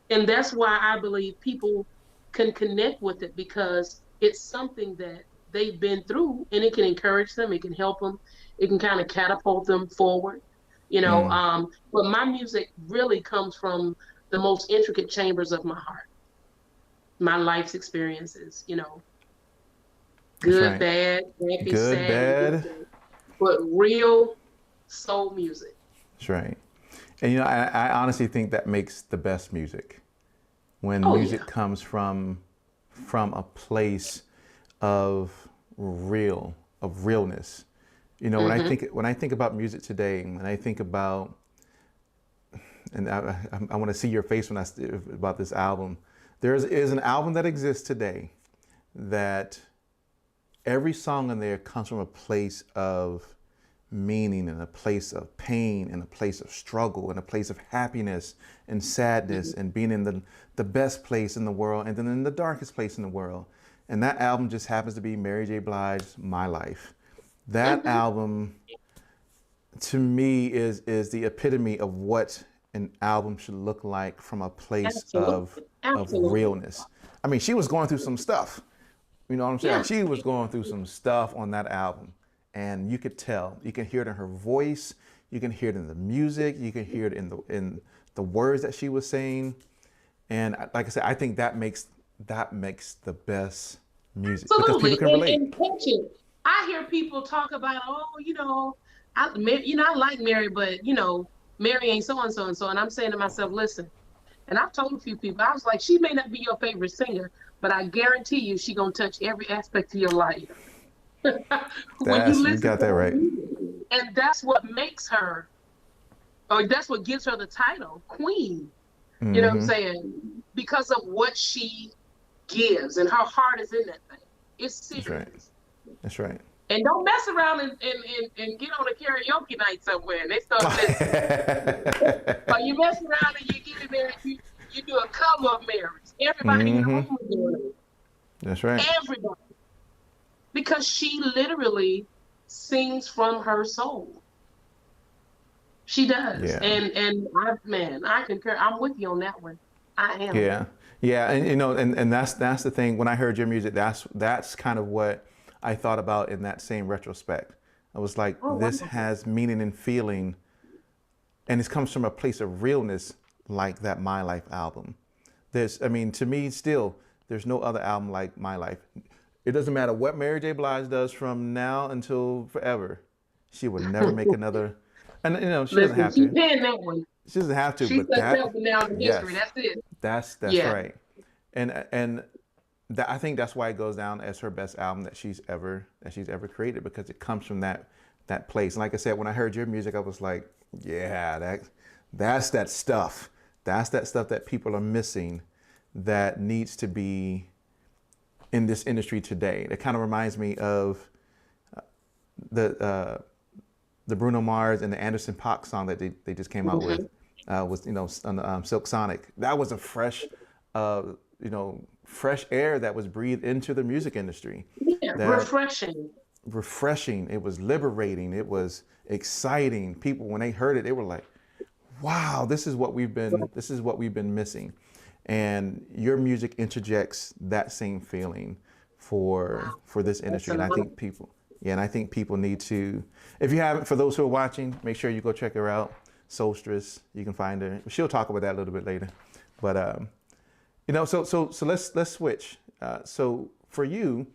And that's why I believe people can connect with it because it's something that they've been through and it can encourage them, it can help them, it can kind of catapult them forward.
Mm,
But my music really comes from the most intricate chambers of my heart, my life's experiences,
that's
good,
right.
bad, happy,
Good,
sad,
bad.
indifferent, but real soul music.
That's right. And you know, I honestly think that makes the best music when
Oh
music
yeah.
comes from a place of of realness. You know,
Mm-hmm.
when I think about music today, when I think about, and I want to see your face when about this album. There is an album that exists today that every song in there comes from a place of meaning and a place of pain and a place of struggle and a place of happiness and sadness
Mm-hmm.
and being in the best place in the world and then in the darkest place in the world. And that album just happens to be Mary J. Blige's My Life. That
Mm-hmm.
album to me is the epitome of what an album should look like from a place
Absolutely.
of
Absolutely.
realness. I mean, she was going through some stuff. You know what I'm saying?
Yeah.
She was going through some stuff on that album. And you could tell. You can hear it in her voice. You can hear it in the music. You can hear it in the words that she was saying. And like I said, I think that makes the best music because people
Absolutely.
can relate.
And coaching. I hear people talk about, oh, I like Mary, but Mary ain't so and so and so. And I'm saying to myself, listen, and I've told a few people, I was like, she may not be your favorite singer, but I guarantee you she gonna touch every aspect of your life. when you
You
listen
got
to
that
her
right.
music. And that's what makes her, or that's what gives her the title, Queen. You know what I'm
Mm-hmm.
saying? Because of what she gives, and her heart is in that thing. It's
That's right.
serious.
That's right.
And don't mess around and get on a karaoke night somewhere and they start listening. Or you mess around and you get in there and you do a cover of Mary's. Everybody in the
Mm-hmm.
room is doing
That's right.
it. Everybody. Because she literally sings from her soul. She does.
Yeah.
And I, man, I concur. I'm with you on that one. I am.
Yeah, yeah, and you know, and that's the thing. When I heard your music, that's kind of what I thought about in that same retrospect. I was like,
Oh,
this
wonderful.
has meaning and feeling, and it comes from a place of realness, like that My Life album. I mean, to me, still, there's no other album like My Life. It doesn't matter what Mary J. Blige does from now until forever, she would never make another. And you know, she doesn't
Listen,
have
she
to.
penned that one.
She doesn't have to,
She
but
set that
that,
one down in history.
yes,
That's it.
that's
Yeah.
right. And that, I think that's why it goes down as her best album that she's ever created, because it comes from that place. And like I said, when I heard your music, I was like, yeah, that's that stuff. That's that stuff that people are missing, that needs to be in this industry today. It kind of reminds me of the the Bruno Mars and the Anderson .Paak song that they just came out with,
Hmm.
was, you know, on Silk Sonic. That was a fresh, you know, fresh air that was breathed into the music industry.
Yeah.
That
Refreshing.
refreshing. It was liberating. It was exciting. People, when they heard it, they were like, "Wow, this is what we've been missing." And your music interjects that same feeling for this
That's
industry.
an
And I
honor.
think people, yeah, and I think people need to, if you haven't, for those who are watching, make sure you go check her out. SoulStress, you can find her. She'll talk about that a little bit later. But you know, so let's switch. So for you,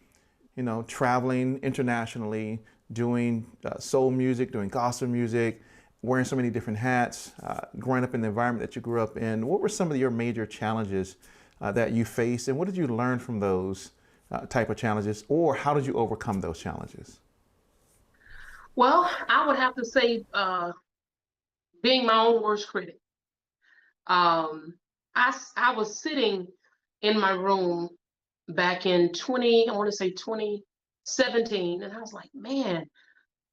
you know, traveling internationally, doing soul music, doing gospel music, wearing so many different hats, growing up in the environment that you grew up in, what were some of your major challenges that you faced, and what did you learn from those type of challenges, or how did you overcome those challenges?
Well, I would have to say, being my own worst critic. Um, I was sitting in my room back in 20, I want to say 2017, and I was like, man,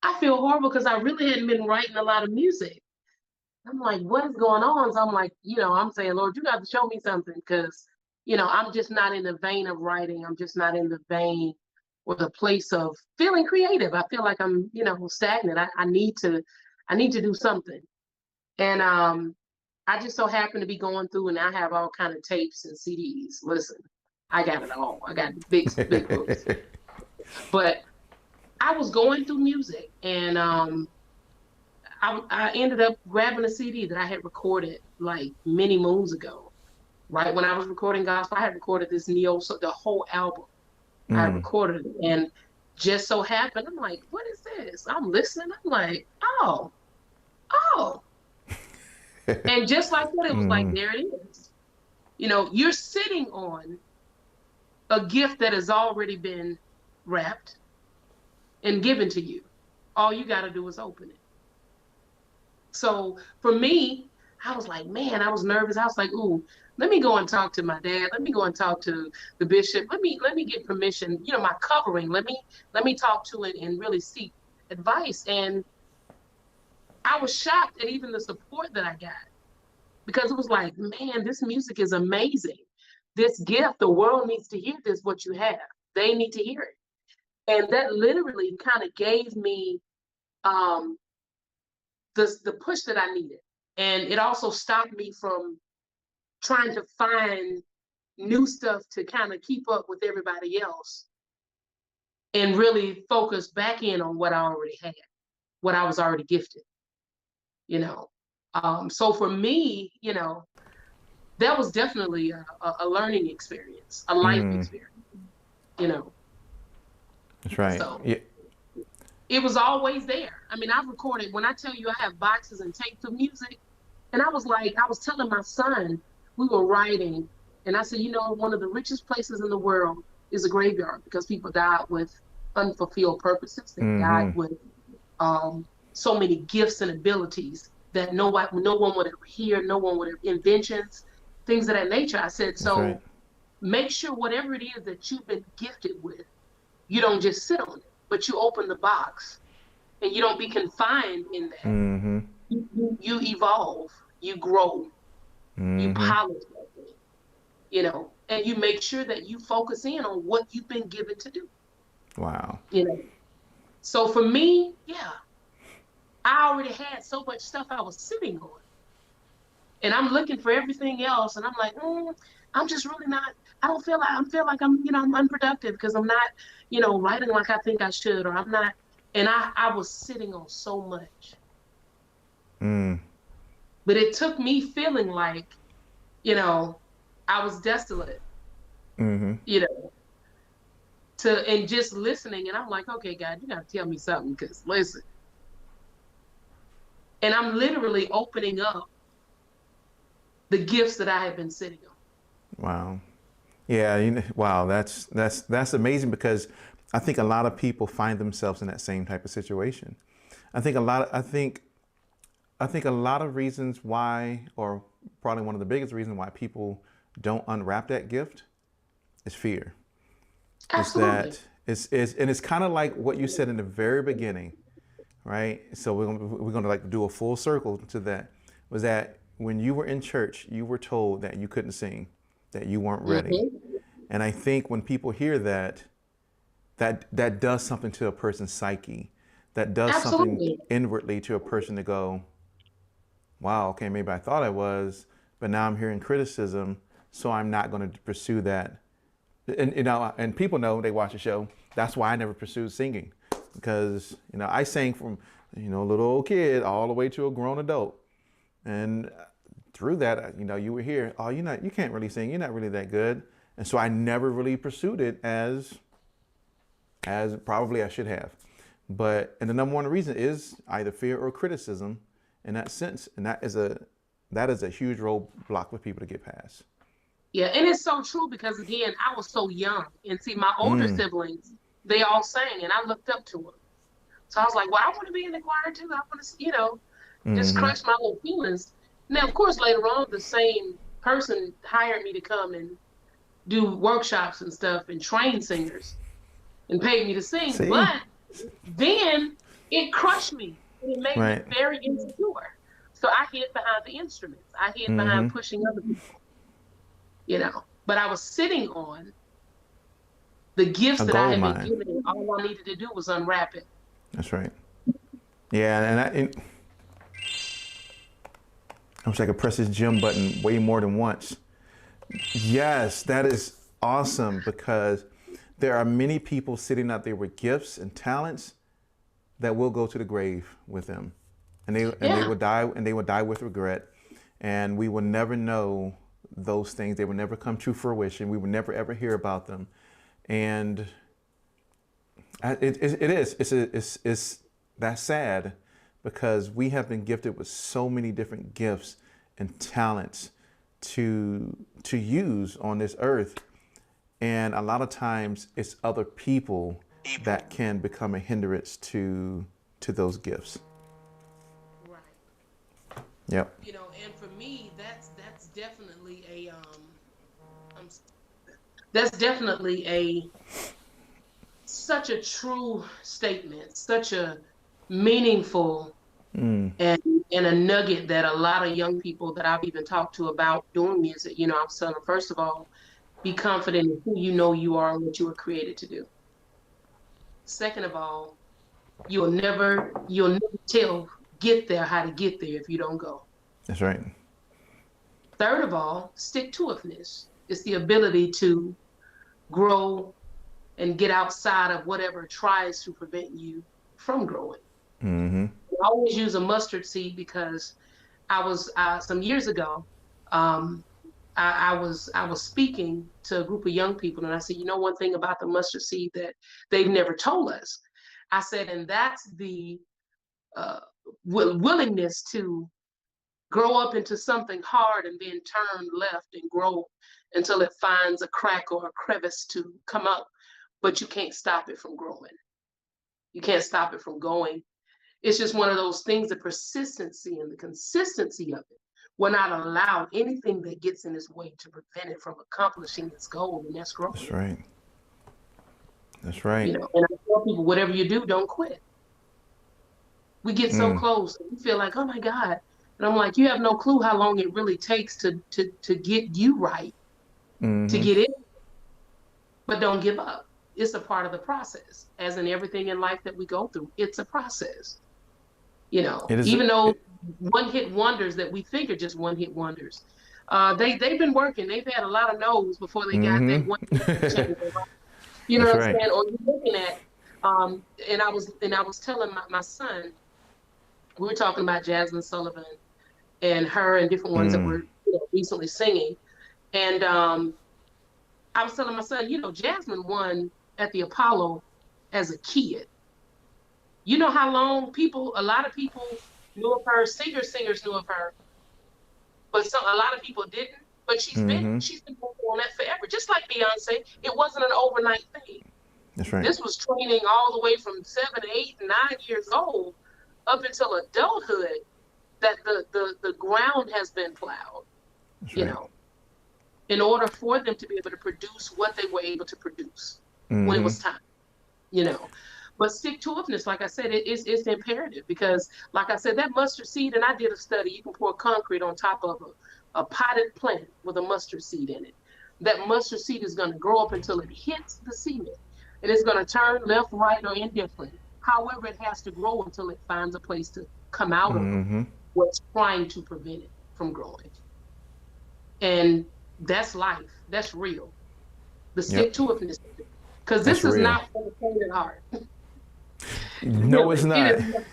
I feel horrible because I really hadn't been writing a lot of music. I'm like, what is going on? So I'm like, I'm saying, Lord, you got to show me something because, I'm just not in the vein of writing. I'm just not in the vein or the place of feeling creative. I feel like I'm, stagnant. I need to do something. And I just so happen to be going through, and I have all kind of tapes and CDs. Listen, I got it all. I got big, big books. But I was going through music, and I ended up grabbing a CD that I had recorded like many moons ago. Right when I was recording gospel, I had recorded this neo, so the whole album. I
Mm.
recorded it, and just so happened, I'm like, "What is this?" I'm listening. I'm like, "Oh, oh," and just like that, it was like,
Mm.
there it is. You're sitting on a gift that has already been wrapped and given to you. All you got to do is open it. So for me, I was like, man, I was nervous. I was like, ooh, let me go and talk to my dad. Let me go and talk to the bishop. Let me get permission. My covering. Let me talk to it and really seek advice. And I was shocked at even the support that I got, because it was like, man, this music is amazing. This gift, the world needs to hear this. What you have, they need to hear it. And that literally kind of gave me um, the push that I needed. And it also stopped me from trying to find new stuff to kind of keep up with everybody else and really focus back in on what I already had, what I was already gifted, you know. So for me, that was definitely a learning experience, a life
Mm.
experience, you know.
That's right.
So
Yeah.
it was always there. I mean, I've recorded, when I tell you I have boxes and tapes of music, and I was telling my son, we were writing, and I said, one of the richest places in the world is a graveyard because people died with unfulfilled purposes, that God
Mm-hmm.
would so many gifts and abilities that no one would ever hear, no one would have inventions, things of that nature. I said,
That's right.
so make sure whatever it is that you've been gifted with, you don't just sit on it, but you open the box and you don't be confined in that.
Mm-hmm.
You evolve, you grow, you
Mm-hmm.
polish that thing, and you make sure that you focus in on what you've been given to do,
Wow.
you know. So for me, yeah, I already had so much stuff I was sitting on, and I'm looking for everything else, and I'm like, I'm just really not. I don't feel like I'm unproductive because I'm not, writing like I think I should, or I'm not. And I was sitting on so much,
Mm.
but it took me feeling like, you know, I was desolate,
Mm-hmm.
you know, and just listening, and I'm like, okay, God, you gotta tell me something, because listen, and I'm literally opening up the gifts that I had been sitting on.
Wow. Yeah. Wow. That's amazing because I think a lot of people find themselves in that same type of situation. I think a lot. I think a lot of reasons why, or probably one of the biggest reasons why people don't unwrap that gift is fear. Is
Absolutely.
that and it's kind of like what you said in the very beginning, right? So we're gonna like do a full circle to that. Was that when you were in church, you were told that you couldn't sing, that you weren't ready,
Hmm.
and I think when people hear that, that does something to a person's psyche, that does something
Absolutely.
inwardly to a person to go, wow, okay, maybe I thought I was, but now I'm hearing criticism, so I'm not going to pursue that. And and people know, they watch the show. That's why I never pursued singing, because I sang from a little old kid all the way to a grown adult, and through that, you were here. Oh, you can't really sing. You're not really that good, and so I never really pursued it as probably I should have. And the number one reason is either fear or criticism in that sense. And that is a huge roadblock for people to get past.
Yeah, and it's so true, because again, I was so young, and see, my older
Mm,
siblings, they all sang, and I looked up to them. So I was like, well, I want to be in the choir too. I want to, just
mm-hmm.
crush my little feelings. Now, of course, later on, the same person hired me to come and do workshops and stuff and train singers and paid me to sing.
See?
But then it crushed me, and it made me
Right.
very insecure. So I hid behind the instruments. I hid behind
Mm-hmm.
pushing other people, But I was sitting on the gifts
A
that I
gold
had been
mine.
given, and all I needed to do was unwrap it.
That's right. Yeah, I wish I could press this gym button way more than once. Yes, that is awesome because there are many people sitting out there with gifts and talents that will go to the grave with them, and they
Yeah,
will die with regret, and we will never know those things. They will never come to fruition. We will never ever hear about them, and it is it's that's sad because we have been gifted with so many different gifts and talents to use on this earth, and a lot of times it's other people that can become a hindrance to those gifts.
right.
Yep.
And for me, that's definitely um, that's definitely a such a true statement, such a meaningful
Mm,
and and a nugget that a lot of young people that I've even talked to about doing music, I'm telling them, first of all, be confident in who you know you are and what you were created to do. Second of all, you'll never tell get there how to get there if you don't go.
that's right.
Third of all, stick to itiveness. It's the ability to grow and get outside of whatever tries to prevent you from growing.
Mm-hmm.
I always use a mustard seed because I was some years ago. Um, I was speaking to a group of young people, and I said, one thing about the mustard seed that they've never told us. I said, and that's the uh, willingness to grow up into something hard and then turn left and grow until it finds a crack or a crevice to come up, but you can't stop it from growing. You can't stop it from going. It's just one of those things, the persistency and the consistency of it will not allow anything that gets in its way to prevent it from accomplishing its goal, and that's
That's
growing.
right. That's right.
And I tell people, whatever you do, don't quit. We get so
Mm.
close, we feel like, oh my God. And I'm like, you have no clue how long it really takes to get you right, to
Mm-hmm.
get it, but don't give up. It's a part of the process. As in everything in life that we go through, it's a process.
It is.
Even though one hit wonders that we think are just one hit wonders, they've been working. They've had a lot of no's before they got that
Mm-hmm.
one hit that changed their life. You know
That's
what I'm
right.
saying? Or you're looking at, and I was telling my son, we were talking about Jasmine Sullivan and her and different ones that
Mm.
were recently singing, and I was telling my son, Jasmine won at the Apollo as a kid. You know how long a lot of people knew of her, singers knew of her, but a lot of people didn't. But
Mm-hmm.
she's been working on that forever. Just like Beyonce, it wasn't an overnight thing.
That's right.
This was training all the way from 7, 8, 9 years old up until adulthood that the ground has been plowed,
That's
you
right.
know, in order for them to be able to produce what they were able to produce when it
Mm-hmm.
was time, you know. But stick to itiveness, like I said, it's imperative because, like I said, that mustard seed, and I did a study, you can pour concrete on top of a potted plant with a mustard seed in it. That mustard seed is going to grow up until it hits the cement. And it's going to turn left, right, or indifferent. However, it has to grow until it finds a place to come out of
Mm-hmm.
what's trying to prevent it from growing. And that's life. That's real. The stick
Yep.
to itiveness. Because
That's
this is
real.
not for the faint of heart.
No, it's
Really, it
not.
is not.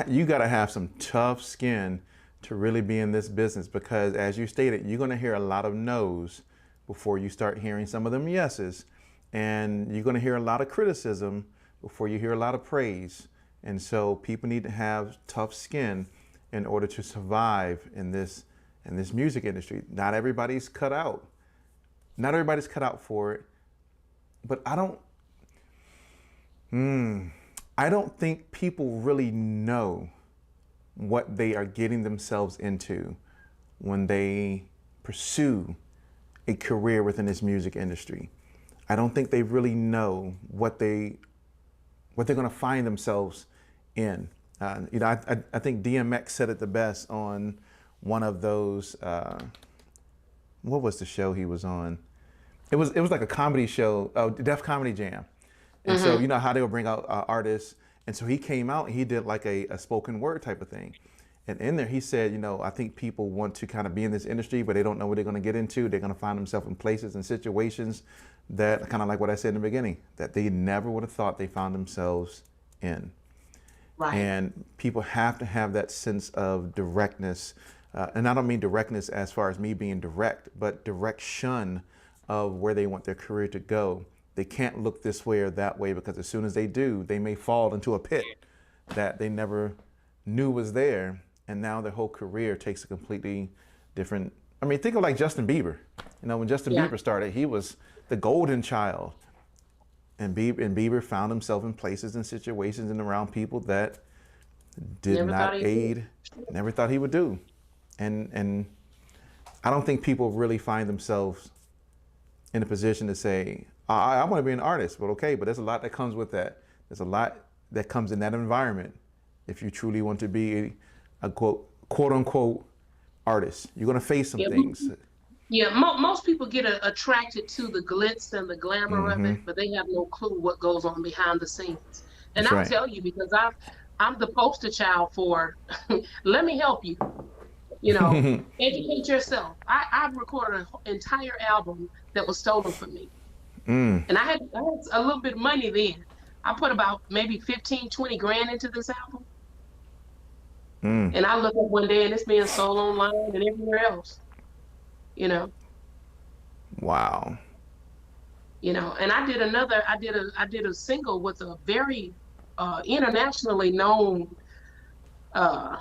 You gotta have some tough skin to really be in this business because, as you stated, you're gonna hear a lot of no's before you start hearing some of them yeses, and you're gonna hear a lot of criticism before you hear a lot of praise. And so people need to have tough skin in order to survive in this music industry. Not everybody's cut out. Not everybody's cut out for it. But I don't think people really know what they are getting themselves into when they pursue a career within this music industry. I don't think they really know what they're going to find themselves in. I think DMX said it the best on one of those. What was the show he was on? It was like a comedy show, Def Comedy Jam. And so
Mm-hmm.
you know how they would bring out artists, and so he came out and he did like a spoken word type of thing. And in there he said, I think people want to kind of be in this industry, but they don't know what they're going to get into. They're going to find themselves in places and situations that kind of like what I said in the beginning, that they never would have thought they found themselves in.
Right.
And people have to have that sense of directness. And I don't mean directness as far as me being direct, but direction of where they want their career to go. They can't look this way or that way because as soon as they do, they may fall into a pit that they never knew was there. And now their whole career takes a completely different. I mean, think of like Justin Bieber. When Justin
Yeah.
Bieber started, he was the golden child. And Bieber found himself in places and situations and around people that did
Never thought
not
he'd do
aid, never thought he would do. And I don't think people really find themselves in a position to say, I want to be an artist, but okay, but there's a lot that comes with that. There's a lot that comes in that environment if you truly want to be a quote unquote artist. You're going to face some
it.
things.
Yeah, most people get attracted to the glitz and the glamour of
Hmm.
it, but they have no clue what goes on behind the scenes. And
That's
I'll
right.
tell you because I'm the poster child for let me help you, you know, educate yourself. I've recorded an entire album that was stolen from me.
Mm,
And I had a little bit of money then. I put about maybe 15, 20 grand into this album.
mm.
And I look up one day and it's being sold online and everywhere else, you know.
Wow.
And I did a single with a very internationally known uh,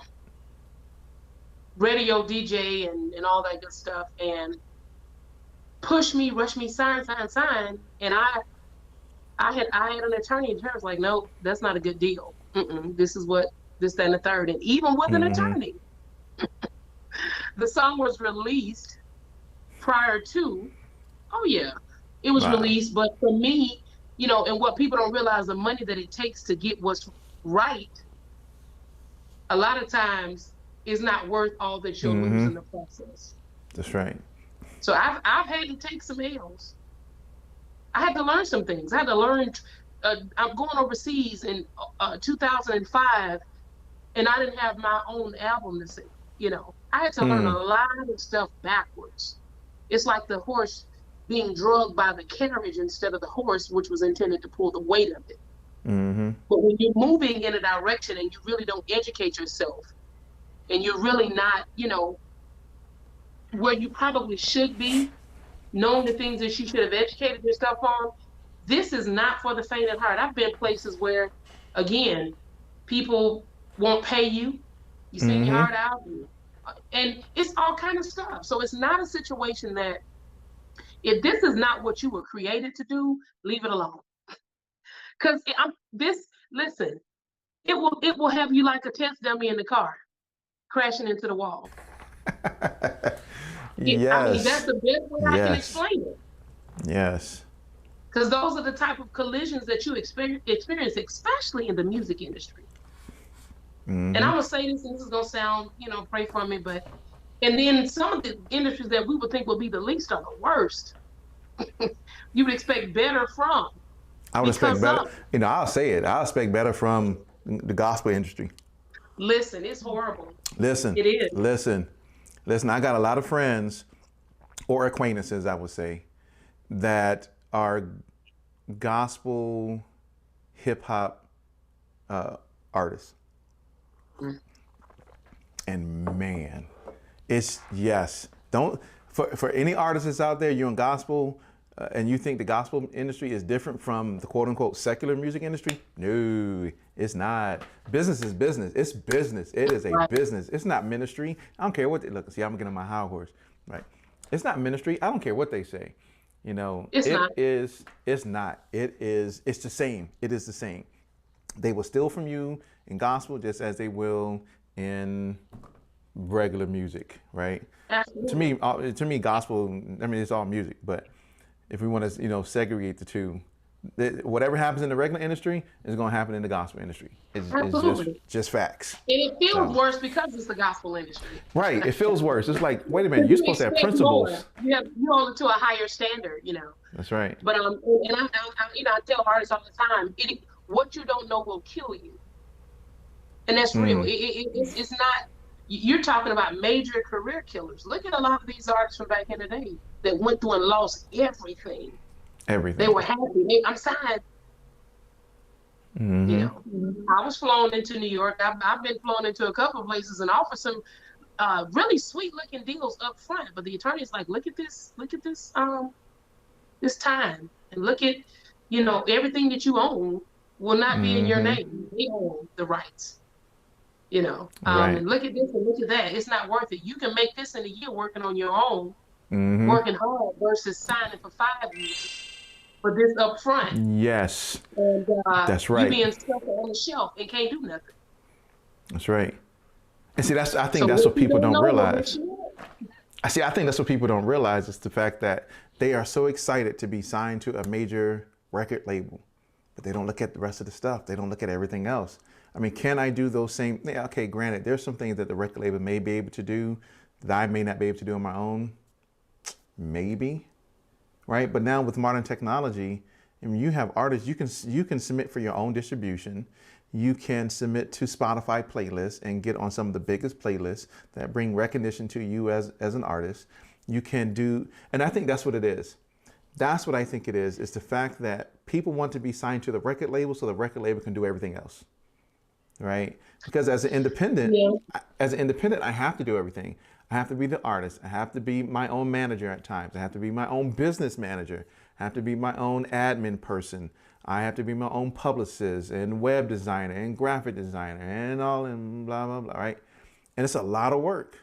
radio DJ and all that good stuff, and push me, rush me, sign, sign, sign, and I I had an attorney, and her was like, no, that's not a good deal. This is what this, that, and the third. And even with an
Mm-hmm.
attorney, the song was released prior to. Oh yeah, it was
Wow.
released. But for me, and what people don't realize, the money that it takes to get what's right, a lot of times is not worth all that you'll lose
Mm-hmm.
in the process.
That's right.
So I've had to take some L's. I had to learn some things. I had to learn. I'm going overseas in 2005, and I didn't have my own album to sing. I had to learn a
Mm.
lot of stuff backwards. It's like the horse being drugged by the carriage instead of the horse, which was intended to pull the weight of it.
Mm-hmm.
But when you're moving in a direction and you really don't educate yourself, and you're really not, where you probably should be, knowing the things that you should have educated yourself on, this is not for the faint of heart. I've been places where, again, people won't pay you. You sing your
Mm-hmm.
heart out, and it's all kind of stuff. So it's not a situation that, if this is not what you were created to do, leave it alone. Because this. Listen, it will have you like a test dummy in the car, crashing into the wall. I mean, that's
Yes.
the best way I can
Yes.
explain it.
Yes.
Because those are the type of collisions that you experience, especially in the music industry. And
Mm-hmm.
I'm gonna say this, and this is gonna sound, pray for me, but and then some of the industries that we would think would be the least are the worst. You would expect better from,
I would expect
because
better.
of.
I'll say it. I'll expect better from the gospel industry.
Listen, it's horrible.
Listen,
It is.
listen, listen. I got a lot of friends or acquaintances, I would say, that are gospel hip hop artists.
Mm.
And man, it's yes. Don't for any artists that's out there, you're in gospel, and you think the gospel industry is different from the quote unquote secular music industry. No, it's not. Business is business. It's business. It is a
Right.
business. It's not ministry. I don't care what they look. See, I'm getting on my high horse, right? It's not ministry. I don't care what they say.
It's
It
not.
is. It's not. It is. It's the same. It is the same. They will steal from you in gospel just as they will in regular music, right?
Absolutely.
To me, gospel. I mean, it's all music, but if we want to, segregate the two, whatever happens in the regular industry is going to happen in the gospel industry. It's
Absolutely.
just facts.
And it feels
So,
worse because it's the gospel industry.
right, it feels worse. It's like, wait a minute,
Because
you're
you
supposed to have
expect more.
principles.
You hold it to a higher standard.
That's right.
But and I tell artists all the time, what you don't know will kill you, and that's real.
Mm,
It's not. You're talking about major career killers. Look at a lot of these artists from back in the day that went through and lost everything. They
everything.
were happy. I'm signed.
Mm-hmm.
I was flown into New York. I've been flown into a couple of places and offered some really sweet looking deals up front. But the attorney's like, look at this time, and look at, everything that you own will not be in your
Mm-hmm.
name. They own the rights.
Right.
And look at this and look at that. It's not worth it. You can make this in a year working on your own,
Mm-hmm.
working hard versus signing for 5 years for this up front,
Yes,
and
that's
you
right.
being stuck on the shelf and can't do nothing.
That's right. And see, I think
So
that's
what
what
you
people
don't
don't
know will mess
realize.
you up.
I think that's what people don't realize is the fact that they are so excited to be signed to a major record label, but they don't look at the rest of the stuff. They don't look at everything else. I mean, can I do those same? Yeah, okay, granted, there's some things that the record label may be able to do that I may not be able to do on my own. Maybe, right? But now with modern technology, I mean, you have artists. You can submit for your own distribution. You can submit to Spotify playlists and get on some of the biggest playlists that bring recognition to you as an artist. You can do, and I think that's what it is. That's what I think it is the fact that people want to be signed to the record label so the record label can do everything else, right? Because
Yeah.
as an independent, I have to do everything. I have to be the artist. I have to be my own manager at times. I have to be my own business manager. I have to be my own admin person. I have to be my own publicist and web designer and graphic designer and all and blah, blah, blah, right? And it's a lot of work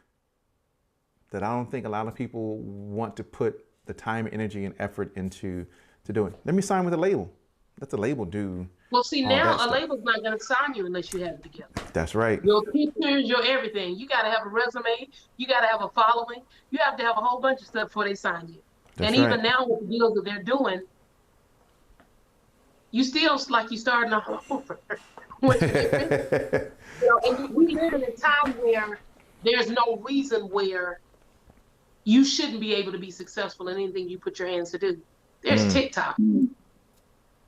that I don't think a lot of people want to put the time, energy, and effort into to doing. Let me sign with a label. let the label do
Well, see,
all that
now a
stuff.
label's not going to sign you unless you have it together.
That's right.
Your pictures, your everything. You got to have a resume. You got to have a following. You have to have a whole bunch of stuff before they sign you. And
That's right.
even now with the deals that they're doing, you still like you starting all over. Once you get finished. And we live in a time where there's no reason where you shouldn't be able to be successful in anything you put your hands to do. There's TikTok.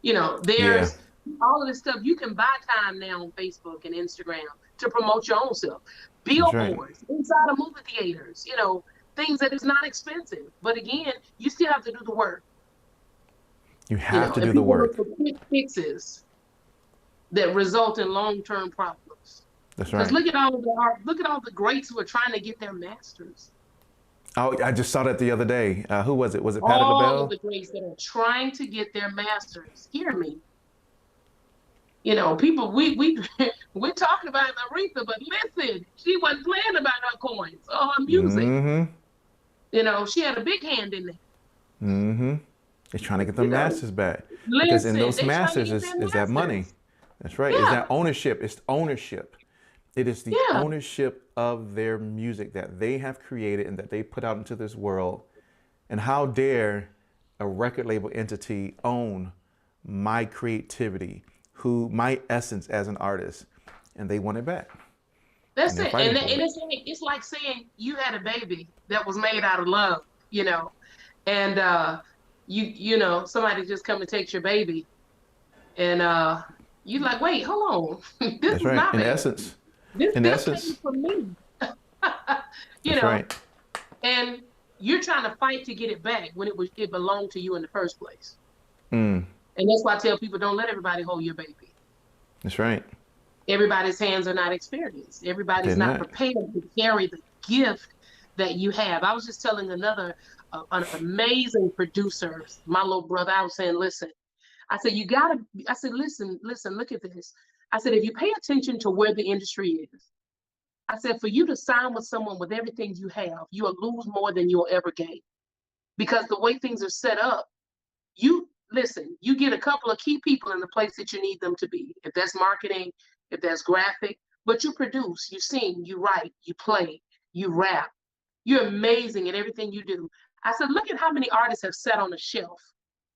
Yeah.
There's all of this stuff. You can buy time now on Facebook and Instagram to promote your own self.
That's right.
Billboards inside of movie theaters, things that is not expensive. But again, you still have to do the work.
You have to
and
do the
people
work.
look for quick fixes that result in long-term problems.
That's right.
Because look at all the greats who are trying to get their masters.
Oh, I just saw that the other day. Who was it? Was it Patti
All
LaBelle?
of the greats that are trying to get their masters. Hear me. People we're talking about Aretha, but listen, she wasn't playing about her coins or her music. She had a big hand in there.
They're trying to get the masters back.
Listen,
Because in those
they trying to
masters
get
is
their
that money.
masters.
That's right.
Yeah.
It's that ownership. It's ownership. It is the
Yeah.
ownership of their music that they have created and that they put out into this world. And how dare a record label entity own my creativity, my essence as an artist, and they want it back.
That's
And they're
it.
fighting
And
for it.
it's like saying you had a baby that was made out of love, and somebody just come and takes your baby, and you like, wait, hold on, this
That's
is
right.
my
In
baby.
essence.
This
In
came
essence.
from me.
That's right.
And you're trying to fight to get it back when it belonged to you in the first place.
Mm.
And that's why I tell people, don't let everybody hold your baby.
That's right.
Everybody's hands are not experienced. Everybody's
They're
not
not.
prepared to carry the gift that you have. I was just telling an amazing producer, my little brother, I was saying, listen, I said, listen, look at this. I said, if you pay attention to where the industry is, I said, for you to sign with someone with everything you have, you'll lose more than you'll ever gain. Because the way things are set up, you get a couple of key people in the place that you need them to be. If that's marketing, if that's graphic, but you produce, you sing, you write, you play, you rap. You're amazing at everything you do. I said, look at how many artists have sat on a shelf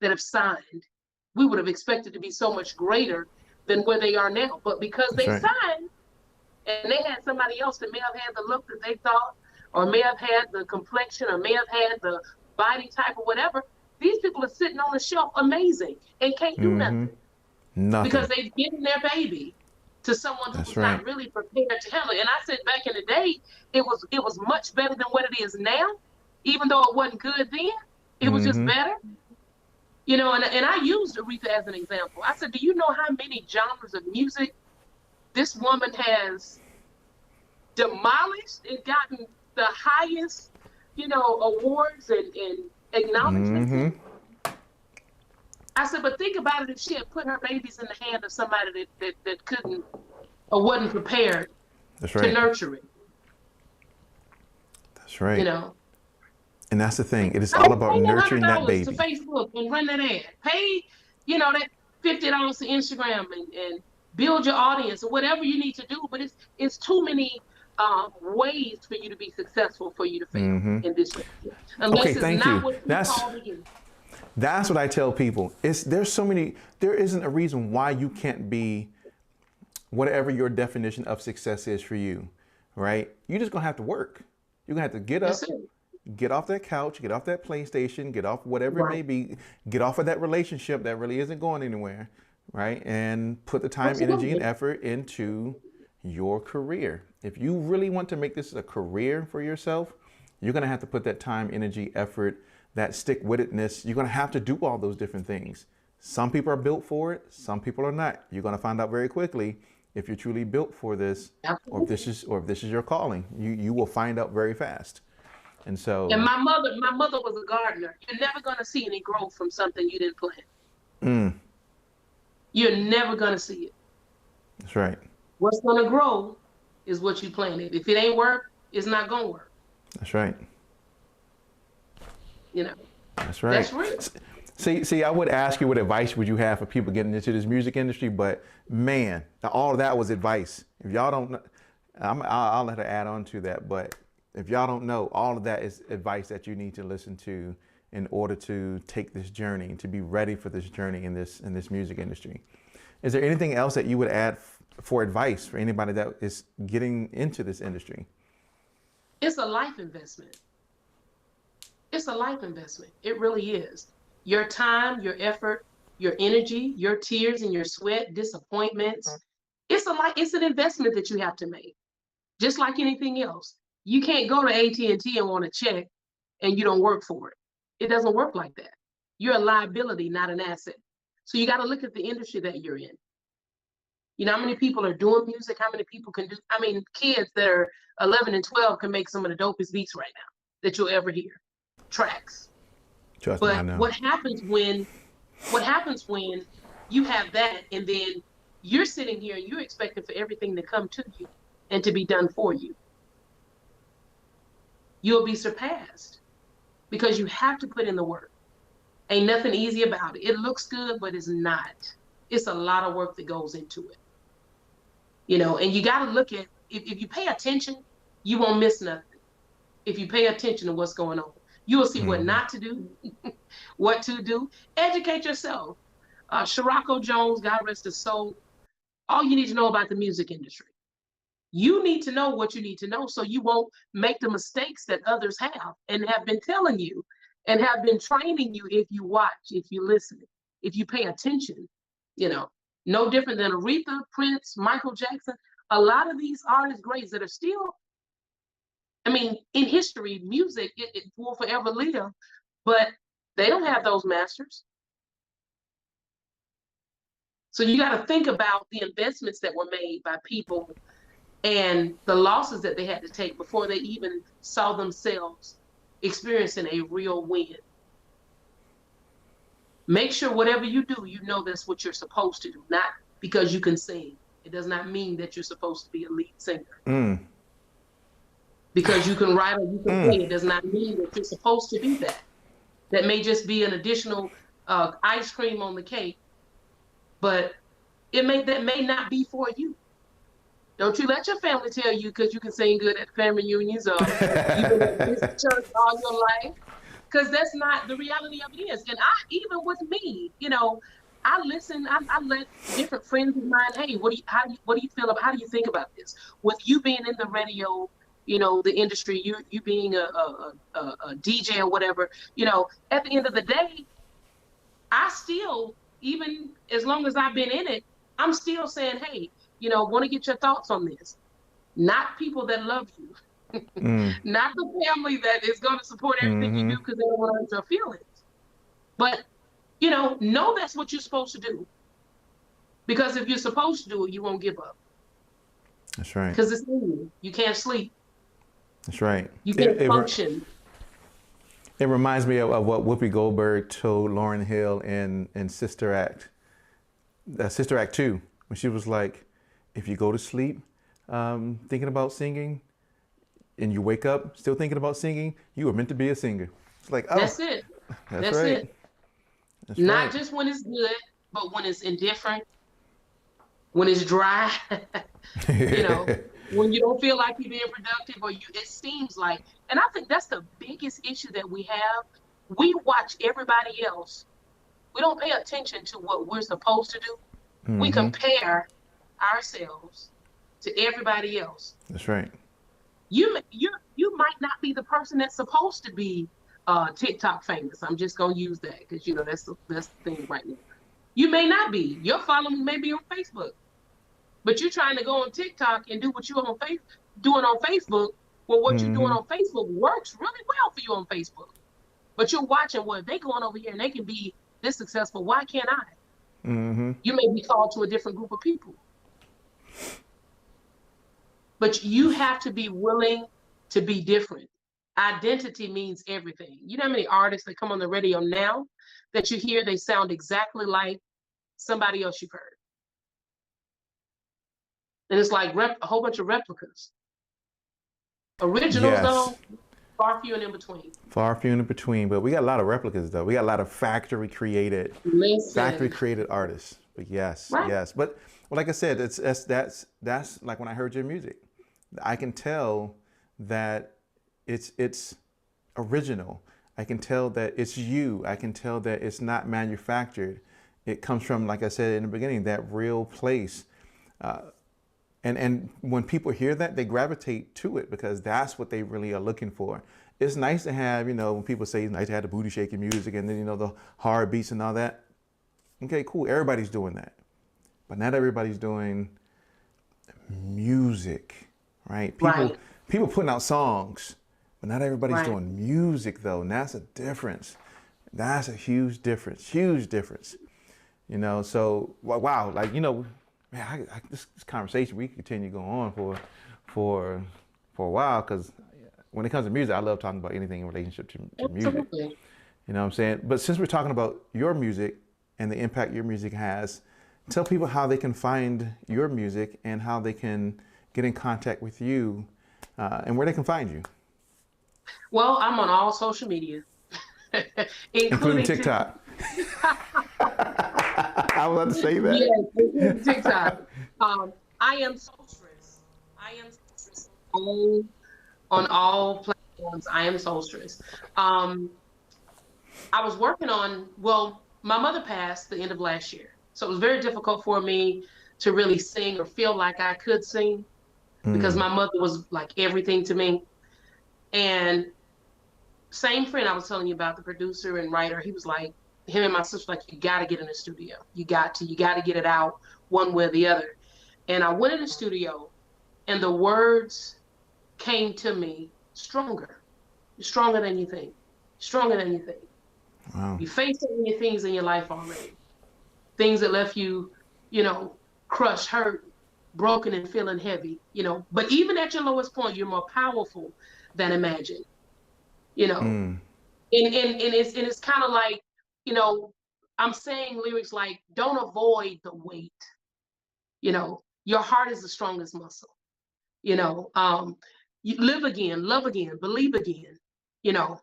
that have signed. We would have expected to be so much greater than where they are now. But because
That's
they
right.
signed and they had somebody else that may have had the look that they thought, or may have had the complexion, or may have had the body type or whatever, these people are sitting on the shelf amazing and can't do nothing.
Nothing.
Because they've given their baby to someone who
That's
was
right.
not really prepared to handle it. And I said back in the day, it was much better than what it is now, even though it wasn't good then. It was just better. And I used Aretha as an example. I said, do you know how many genres of music this woman has demolished and gotten the highest, awards and acknowledgments? I said, but think about it, if she had put her babies in the hand of somebody that couldn't or wasn't prepared
That's
to
right.
nurture it.
That's right. And that's the thing. It is all about nurturing that baby.
To Facebook and run that ad. Pay, that $50 to Instagram and build your audience or whatever you need to do. But it's too many ways for you to be successful for you to fail in this way. Unless it's
thank
not
you.
what you call to do.
That's what I tell people. There isn't a reason why you can't be whatever your definition of success is for you, right? You're just gonna have to work. You're gonna have to get up, get off that couch, get off that PlayStation, get off whatever it may be, get off of that relationship that really isn't going anywhere, right? And put the time, energy, and effort into your career. If you really want to make this a career for yourself, you're gonna have to put that time, energy, effort, that stick-wittedness. You're gonna have to do all those different things. Some people are built for it, some people are not. You're gonna find out very quickly if you're truly built for this, or if this is your calling. You will find out very fast. And so.
And my mother was a gardener. You're never gonna see any growth from something you didn't plant. You're never gonna see it.
That's right.
What's gonna grow is what you planted. If it ain't work, it's not gonna work.
That's right.
You know.
That's right.
That's real.
See, I would ask you what advice would you have for people getting into this music industry, but man, all of that was advice. If y'all don't know, I'll let her add on to that, but if y'all don't know, all of that is advice that you need to listen to in order to take this journey and to be ready for this journey in this music industry. Is there anything else that you would add for advice for anybody that is getting into this industry?
It's a life investment. It's a life investment. It really is. Your time, your effort, your energy, your tears and your sweat, disappointments. It's an investment that you have to make. Just like anything else. You can't go to AT&T and want a check and you don't work for it. It doesn't work like that. You're a liability, not an asset. So you got to look at the industry that you're in. You know how many people are doing music? How many people can do? I mean, kids that are 11 and 12 can make some of the dopest beats right now that you'll ever hear. Tracks.
Trust me, I
But
know.
what happens when you have that and then you're sitting here and you're expecting for everything to come to you and to be done for you? You'll be surpassed because you have to put in the work. Ain't nothing easy about it. It looks good, but it's not. It's a lot of work that goes into it. You know, and you got to look at, if you pay attention, you won't miss nothing. If you pay attention to what's going on, you will see what not to do, what to do. Educate yourself. Sharako Jones, God rest his soul, all you need to know about the music industry. You need to know what you need to know so you won't make the mistakes that others have and have been telling you and have been training you if you watch, if you listen, if you pay attention, you know. No different than Aretha, Prince, Michael Jackson. A lot of these artists greats that are still, I mean, in history, music, it will forever live, but they don't have those masters. So you got to think about the investments that were made by people and the losses that they had to take before they even saw themselves experiencing a real win. Make sure whatever you do, you know that's what you're supposed to do, not because you can sing. It does not mean that you're supposed to be a lead singer. Because you can write or you can play, it does not mean that you're supposed to do that. That may just be an additional ice cream on the cake, but that may not be for you. Don't you let your family tell you because you can sing good at family reunions or you've been at this church all your life, because that's not the reality of it is. And even with me, you know, I listen. I let different friends of mine. Hey, what do you feel about? How do you think about this? With you being in the radio, you know, the industry, you being a DJ or whatever. You know, at the end of the day, I still, even as long as I've been in it, I'm still saying, hey, you know, want to get your thoughts on this. Not people that love you, not the family that is going to support everything you do because they don't want to hurt your feelings. But, you know that's what you're supposed to do. Because if you're supposed to do it, you won't give up.
That's right.
Because it's in you. You can't sleep.
That's right.
You can't function.
It reminds me of what Whoopi Goldberg told Lauryn Hill in Sister Act 2, when she was like, if you go to sleep thinking about singing and you wake up still thinking about singing, you were meant to be a singer. It's like, oh,
that's it.
That's right.
It. That's not just when it's good, but when it's indifferent, when it's dry, you know, when you don't feel like you're being productive or it seems like, and I think that's the biggest issue that we have. We watch everybody else. We don't pay attention to what we're supposed to do. We compare ourselves to everybody else.
That's right.
You might not be the person that's supposed to be TikTok famous. I'm just gonna use that because you know that's the thing right now. You may not be. Your following may be on Facebook, but you're trying to go on TikTok and do what you're doing on Facebook. Well, what you're doing on Facebook works really well for you on Facebook, but you're watching what they going over here and they can be this successful. Why can't I? You may be called to a different group of people. But you have to be willing to be different. Identity means everything. You know how many artists that come on the radio now that you hear, they sound exactly like somebody else you've heard. And it's like a whole bunch of replicas. Originals, though, Far few and in between.
Far few in between, but we got a lot of replicas though. We got a lot of factory
Listen,
created artists. But yes,
right,
yes. But well, like I said, that's like when I heard your music, I can tell that it's original. I can tell that it's you. I can tell that it's not manufactured. It comes from, like I said in the beginning, that real place. And when people hear that, they gravitate to it because that's what they really are looking for. It's nice to have, when people say it's nice to have the booty shaking music and then, the hard beats and all that. Okay, cool. Everybody's doing that. But not everybody's doing music, right?
right,
People putting out songs, but not everybody's
right.
doing music though. And that's a difference. That's a huge difference. Huge difference. So wow, like, man, this conversation we can continue going on for a while because when it comes to music, I love talking about anything in relationship to music.
Absolutely.
You know what I'm saying? But since we're talking about your music and the impact your music has, tell people how they can find your music and how they can get in contact with you and where they can find you.
Well, I'm on all social media,
Including
including
TikTok. I was about to say that.
yes, including TikTok. I am SoulStress. I am SoulStress on all platforms. I am SoulStress. I was working on, well, my mother passed the end of last year. So it was very difficult for me to really sing or feel like I could sing because my mother was like everything to me. And same friend I was telling you about, the producer and writer, he was like, him and my sister, like, you got to get in the studio. You got to get it out one way or the other. And I went in the studio and the words came to me stronger. You're stronger than you think. Stronger than you think.
Wow.
You faced so many things in your life already. Things that left you, crushed, hurt, broken, and feeling heavy, But even at your lowest point, you're more powerful than imagined, And it's kind of like, I'm saying lyrics like, don't avoid the weight. Your heart is the strongest muscle. You live again, love again, believe again, you know.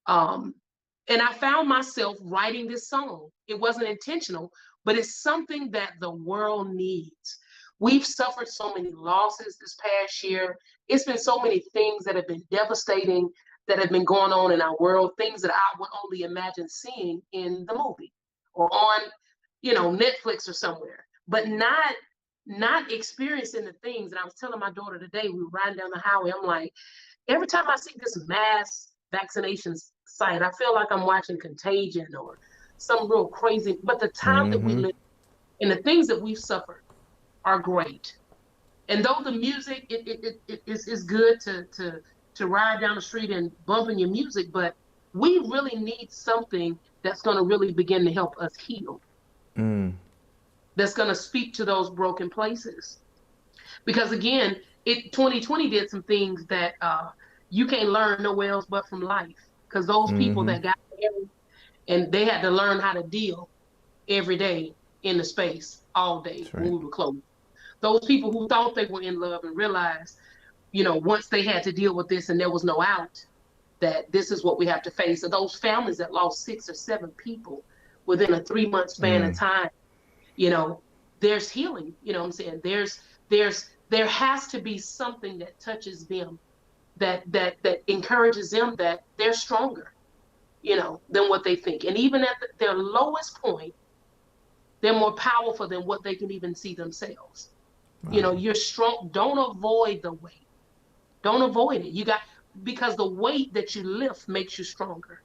And I found myself writing this song. It wasn't intentional, but it's something that the world needs. We've suffered so many losses this past year. It's been so many things that have been devastating that have been going on in our world, things that I would only imagine seeing in the movie or on, Netflix or somewhere, but not experiencing the things. And I was telling my daughter today, we were riding down the highway, I'm like, every time I see this mass vaccinations site, I feel like I'm watching Contagion or some real crazy, but the time that we live and the things that we've suffered are great. And though the music it is good to ride down the street and bumping your music, but we really need something that's going to really begin to help us heal. That's going to speak to those broken places. Because again, 2020 did some things that you can't learn nowhere else but from life. Because those people that got married and they had to learn how to deal every day in the space all day when we were closed. Those people who thought they were in love and realized, once they had to deal with this and there was no out, that this is what we have to face. So those families that lost 6 or 7 people within a 3-month span of time, there's healing. You know what I'm saying? There has to be something that touches them, that encourages them that they're stronger, than what they think. And even at their lowest point, they're more powerful than what they can even see themselves. Wow. You're strong. Don't avoid the weight. Don't avoid it. Because the weight that you lift makes you stronger.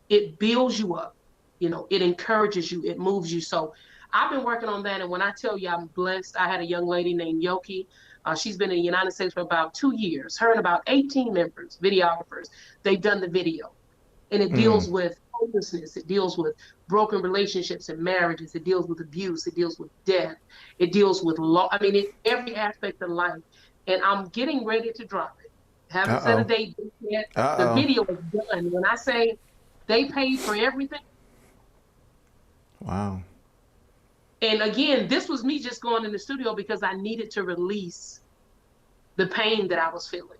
It builds you up. It encourages you. It moves you. So I've been working on that. And when I tell you I'm blessed, I had a young lady named Yoki. She's been in the United States for about 2 years. Her and about 18 members, videographers, they've done the video. And it deals with hopelessness. It deals with broken relationships and marriages. It deals with abuse. It deals with death. It deals with law. I mean, every aspect of life. And I'm getting ready to drop it. Haven't set a date yet. The video is done. When I say they paid for everything.
Wow.
And again, this was me just going in the studio because I needed to release the pain that I was feeling.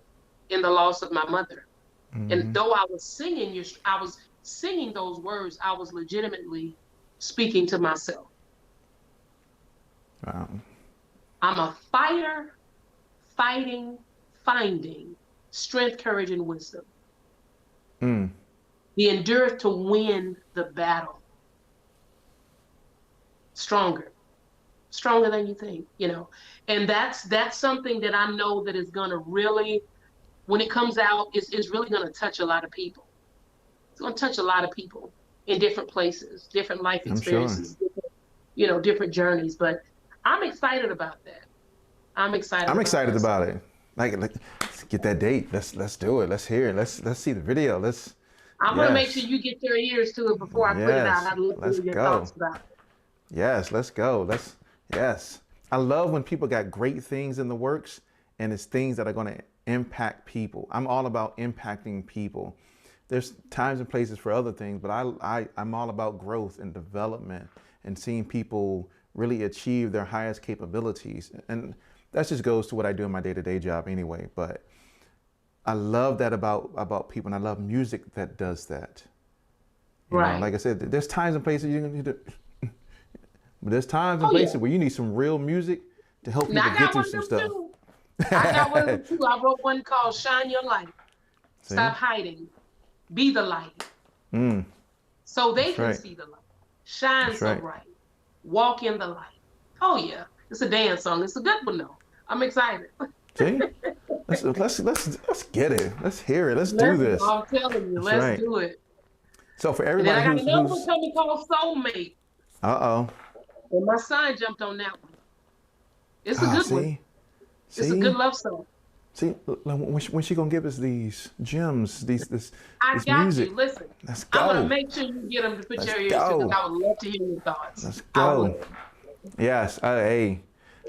in the loss of my mother. And
Mm-hmm.
though I was singing those words, I was legitimately speaking to myself.
Wow.
I'm a fighter, fighting, finding strength, courage, and wisdom.
Mm.
The endureth to win the battle. Stronger, stronger than you think, you know. And that's something that I know that is gonna really, when it comes out, is really gonna touch a lot of people. It's gonna touch a lot of people in different places, different life
I'm sure.
experiences, different journeys. But I'm excited about that. I'm excited
I'm
about
excited
that.
about it. Like, let's get that date. Let's do it. Let's hear it. Let's see the video.
I'm gonna make sure
Yes,
you get your ears to it before I put it out.
yes.
I'd love to
Let's
hear your
go.
thoughts about it.
Yes, let's go. Yes. I love when people got great things in the works and it's things that are going to impact people. I'm all about impacting people. There's times and places for other things, but I'm all about growth and development and seeing people really achieve their highest capabilities. And that just goes to what I do in my day-to-day job anyway. But I love that about people, and I love music that does that. You know,
Right.
like I said, there's times and places you need to, but there's times and
Oh
places
yeah.
where you need some real music to help
Now
people
I
get
got
through
one of
some
them
stuff.
too. I got one of them too. I wrote one called "Shine Your Light."
See?
Stop hiding. Be the light,
Mm,
so they
that's
can
right.
see the light. Shine
That's
so
right.
bright. Walk in the light. Oh yeah. It's a dance song. It's a good one though. I'm excited.
See? Let's get it. Let's hear it. Let's do
Let's.
this.
I'm telling you.
That's
Let's
right.
do it.
So for
And then
everybody
I got
who's
another one
who's
coming called Soulmate.
uh-oh.
And my son jumped on that one. It's a
Ah,
good one.
see?
It's a good
See?
love song.
See, when she gonna give us these gems,
I
this
got
music?
you. Listen,
Let's
I'm gonna
go.
make sure you get them to put
Let's
your ears to because
go.
I would love to hear your thoughts.
Let's
I
go.
would.
Yes, hey,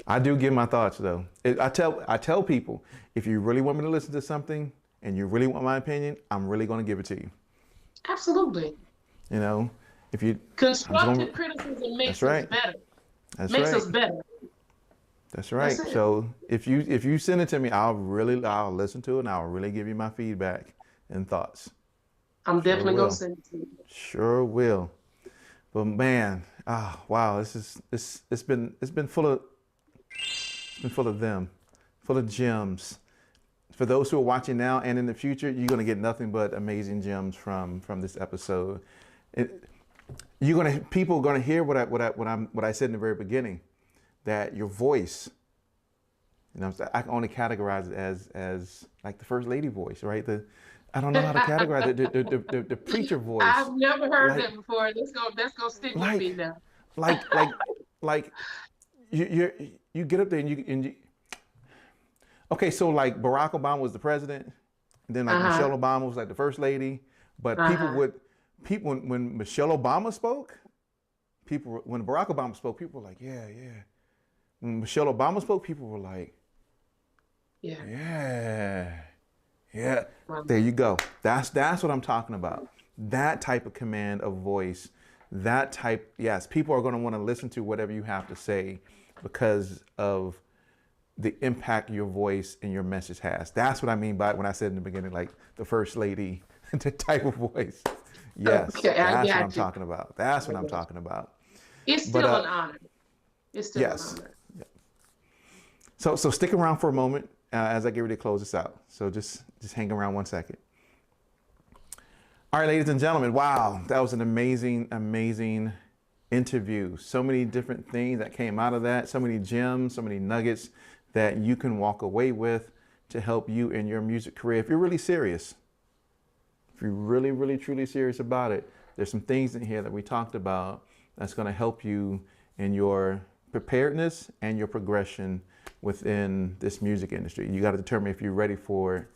I do give my thoughts though. I tell people, if you really want me to listen to something and you really want my opinion, I'm really going to give it to you.
Absolutely.
You know, if you, I'm just going.
Constructive criticism
That's
makes us
right.
better.
That's
Makes
right.
us better.
That's
That's
right.
it.
So if you send it to me, I'll listen to it and I'll really give you my feedback and thoughts.
I'm
Sure
definitely gonna
will.
send it to you.
Sure will. But man, wow, it's been full of them, full of gems. For those who are watching now and in the future, you're gonna get nothing but amazing gems from this episode. It, people are gonna hear what I said in the very beginning, that your voice, I can only categorize it as like the first lady voice, right? I don't know how to categorize it. The preacher voice,
I've never heard
like
that before. That's gonna stick with
like
me now.
like like like you get up there and you okay, so like Barack Obama was the president, and then like Michelle
Uh-huh.
Obama was like the first lady, but
Uh-huh.
when Michelle Obama spoke, when Barack Obama spoke, people were like, yeah, yeah. When Michelle Obama spoke, people were like,
Yeah.
yeah, yeah.
Well,
There you go. That's what I'm talking about. That type of command of voice, yes, people are going to want to listen to whatever you have to say because of the impact your voice and your message has. That's what I mean by when I said in the beginning, like the first lady, the type of voice. Yes,
okay, I
that's what I'm
got you.
talking about. That's
I
what I'm
got
talking about.
you. It's
But
still an honor. It's still an
yes.
honor.
So stick around for a moment as I get ready to close this out. So just hang around 1 second. All right, ladies and gentlemen. Wow, that was an amazing, amazing interview. So many different things that came out of that. So many gems, so many nuggets that you can walk away with to help you in your music career. If you're really serious, if you're really, really, truly serious about it, there's some things in here that we talked about that's going to help you in your preparedness and your progression within this music industry. You got to determine if you're ready for it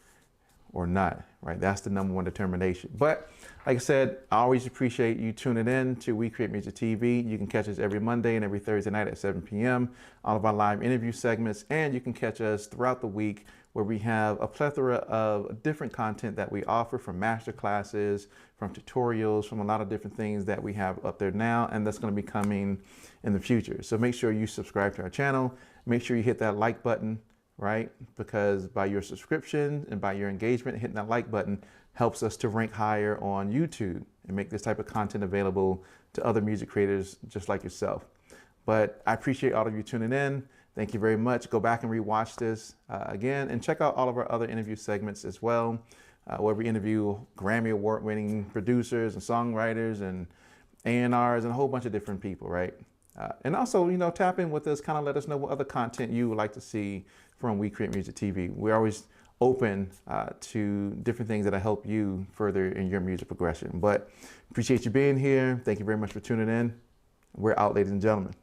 or not, right? That's the number one determination. But like I said, I always appreciate you tuning in to We Create Music TV. You can catch us every Monday and every Thursday night at 7 p.m. All of our live interview segments, and you can catch us throughout the week where we have a plethora of different content that we offer, from master classes, from tutorials, from a lot of different things that we have up there now, and that's going to be coming in the future. So make sure you subscribe to our channel. Make sure you hit that like button, right? Because by your subscription and by your engagement, hitting that like button helps us to rank higher on YouTube and make this type of content available to other music creators just like yourself. But I appreciate all of you tuning in. Thank you very much. Go back and rewatch this again, and check out all of our other interview segments as well, where we interview Grammy Award winning producers and songwriters and A&Rs and a whole bunch of different people, right? And also, tap in with us, kind of let us know what other content you would like to see from We Create Music TV. We're always open to different things that'll help you further in your music progression. But appreciate you being here. Thank you very much for tuning in. We're out, ladies and gentlemen.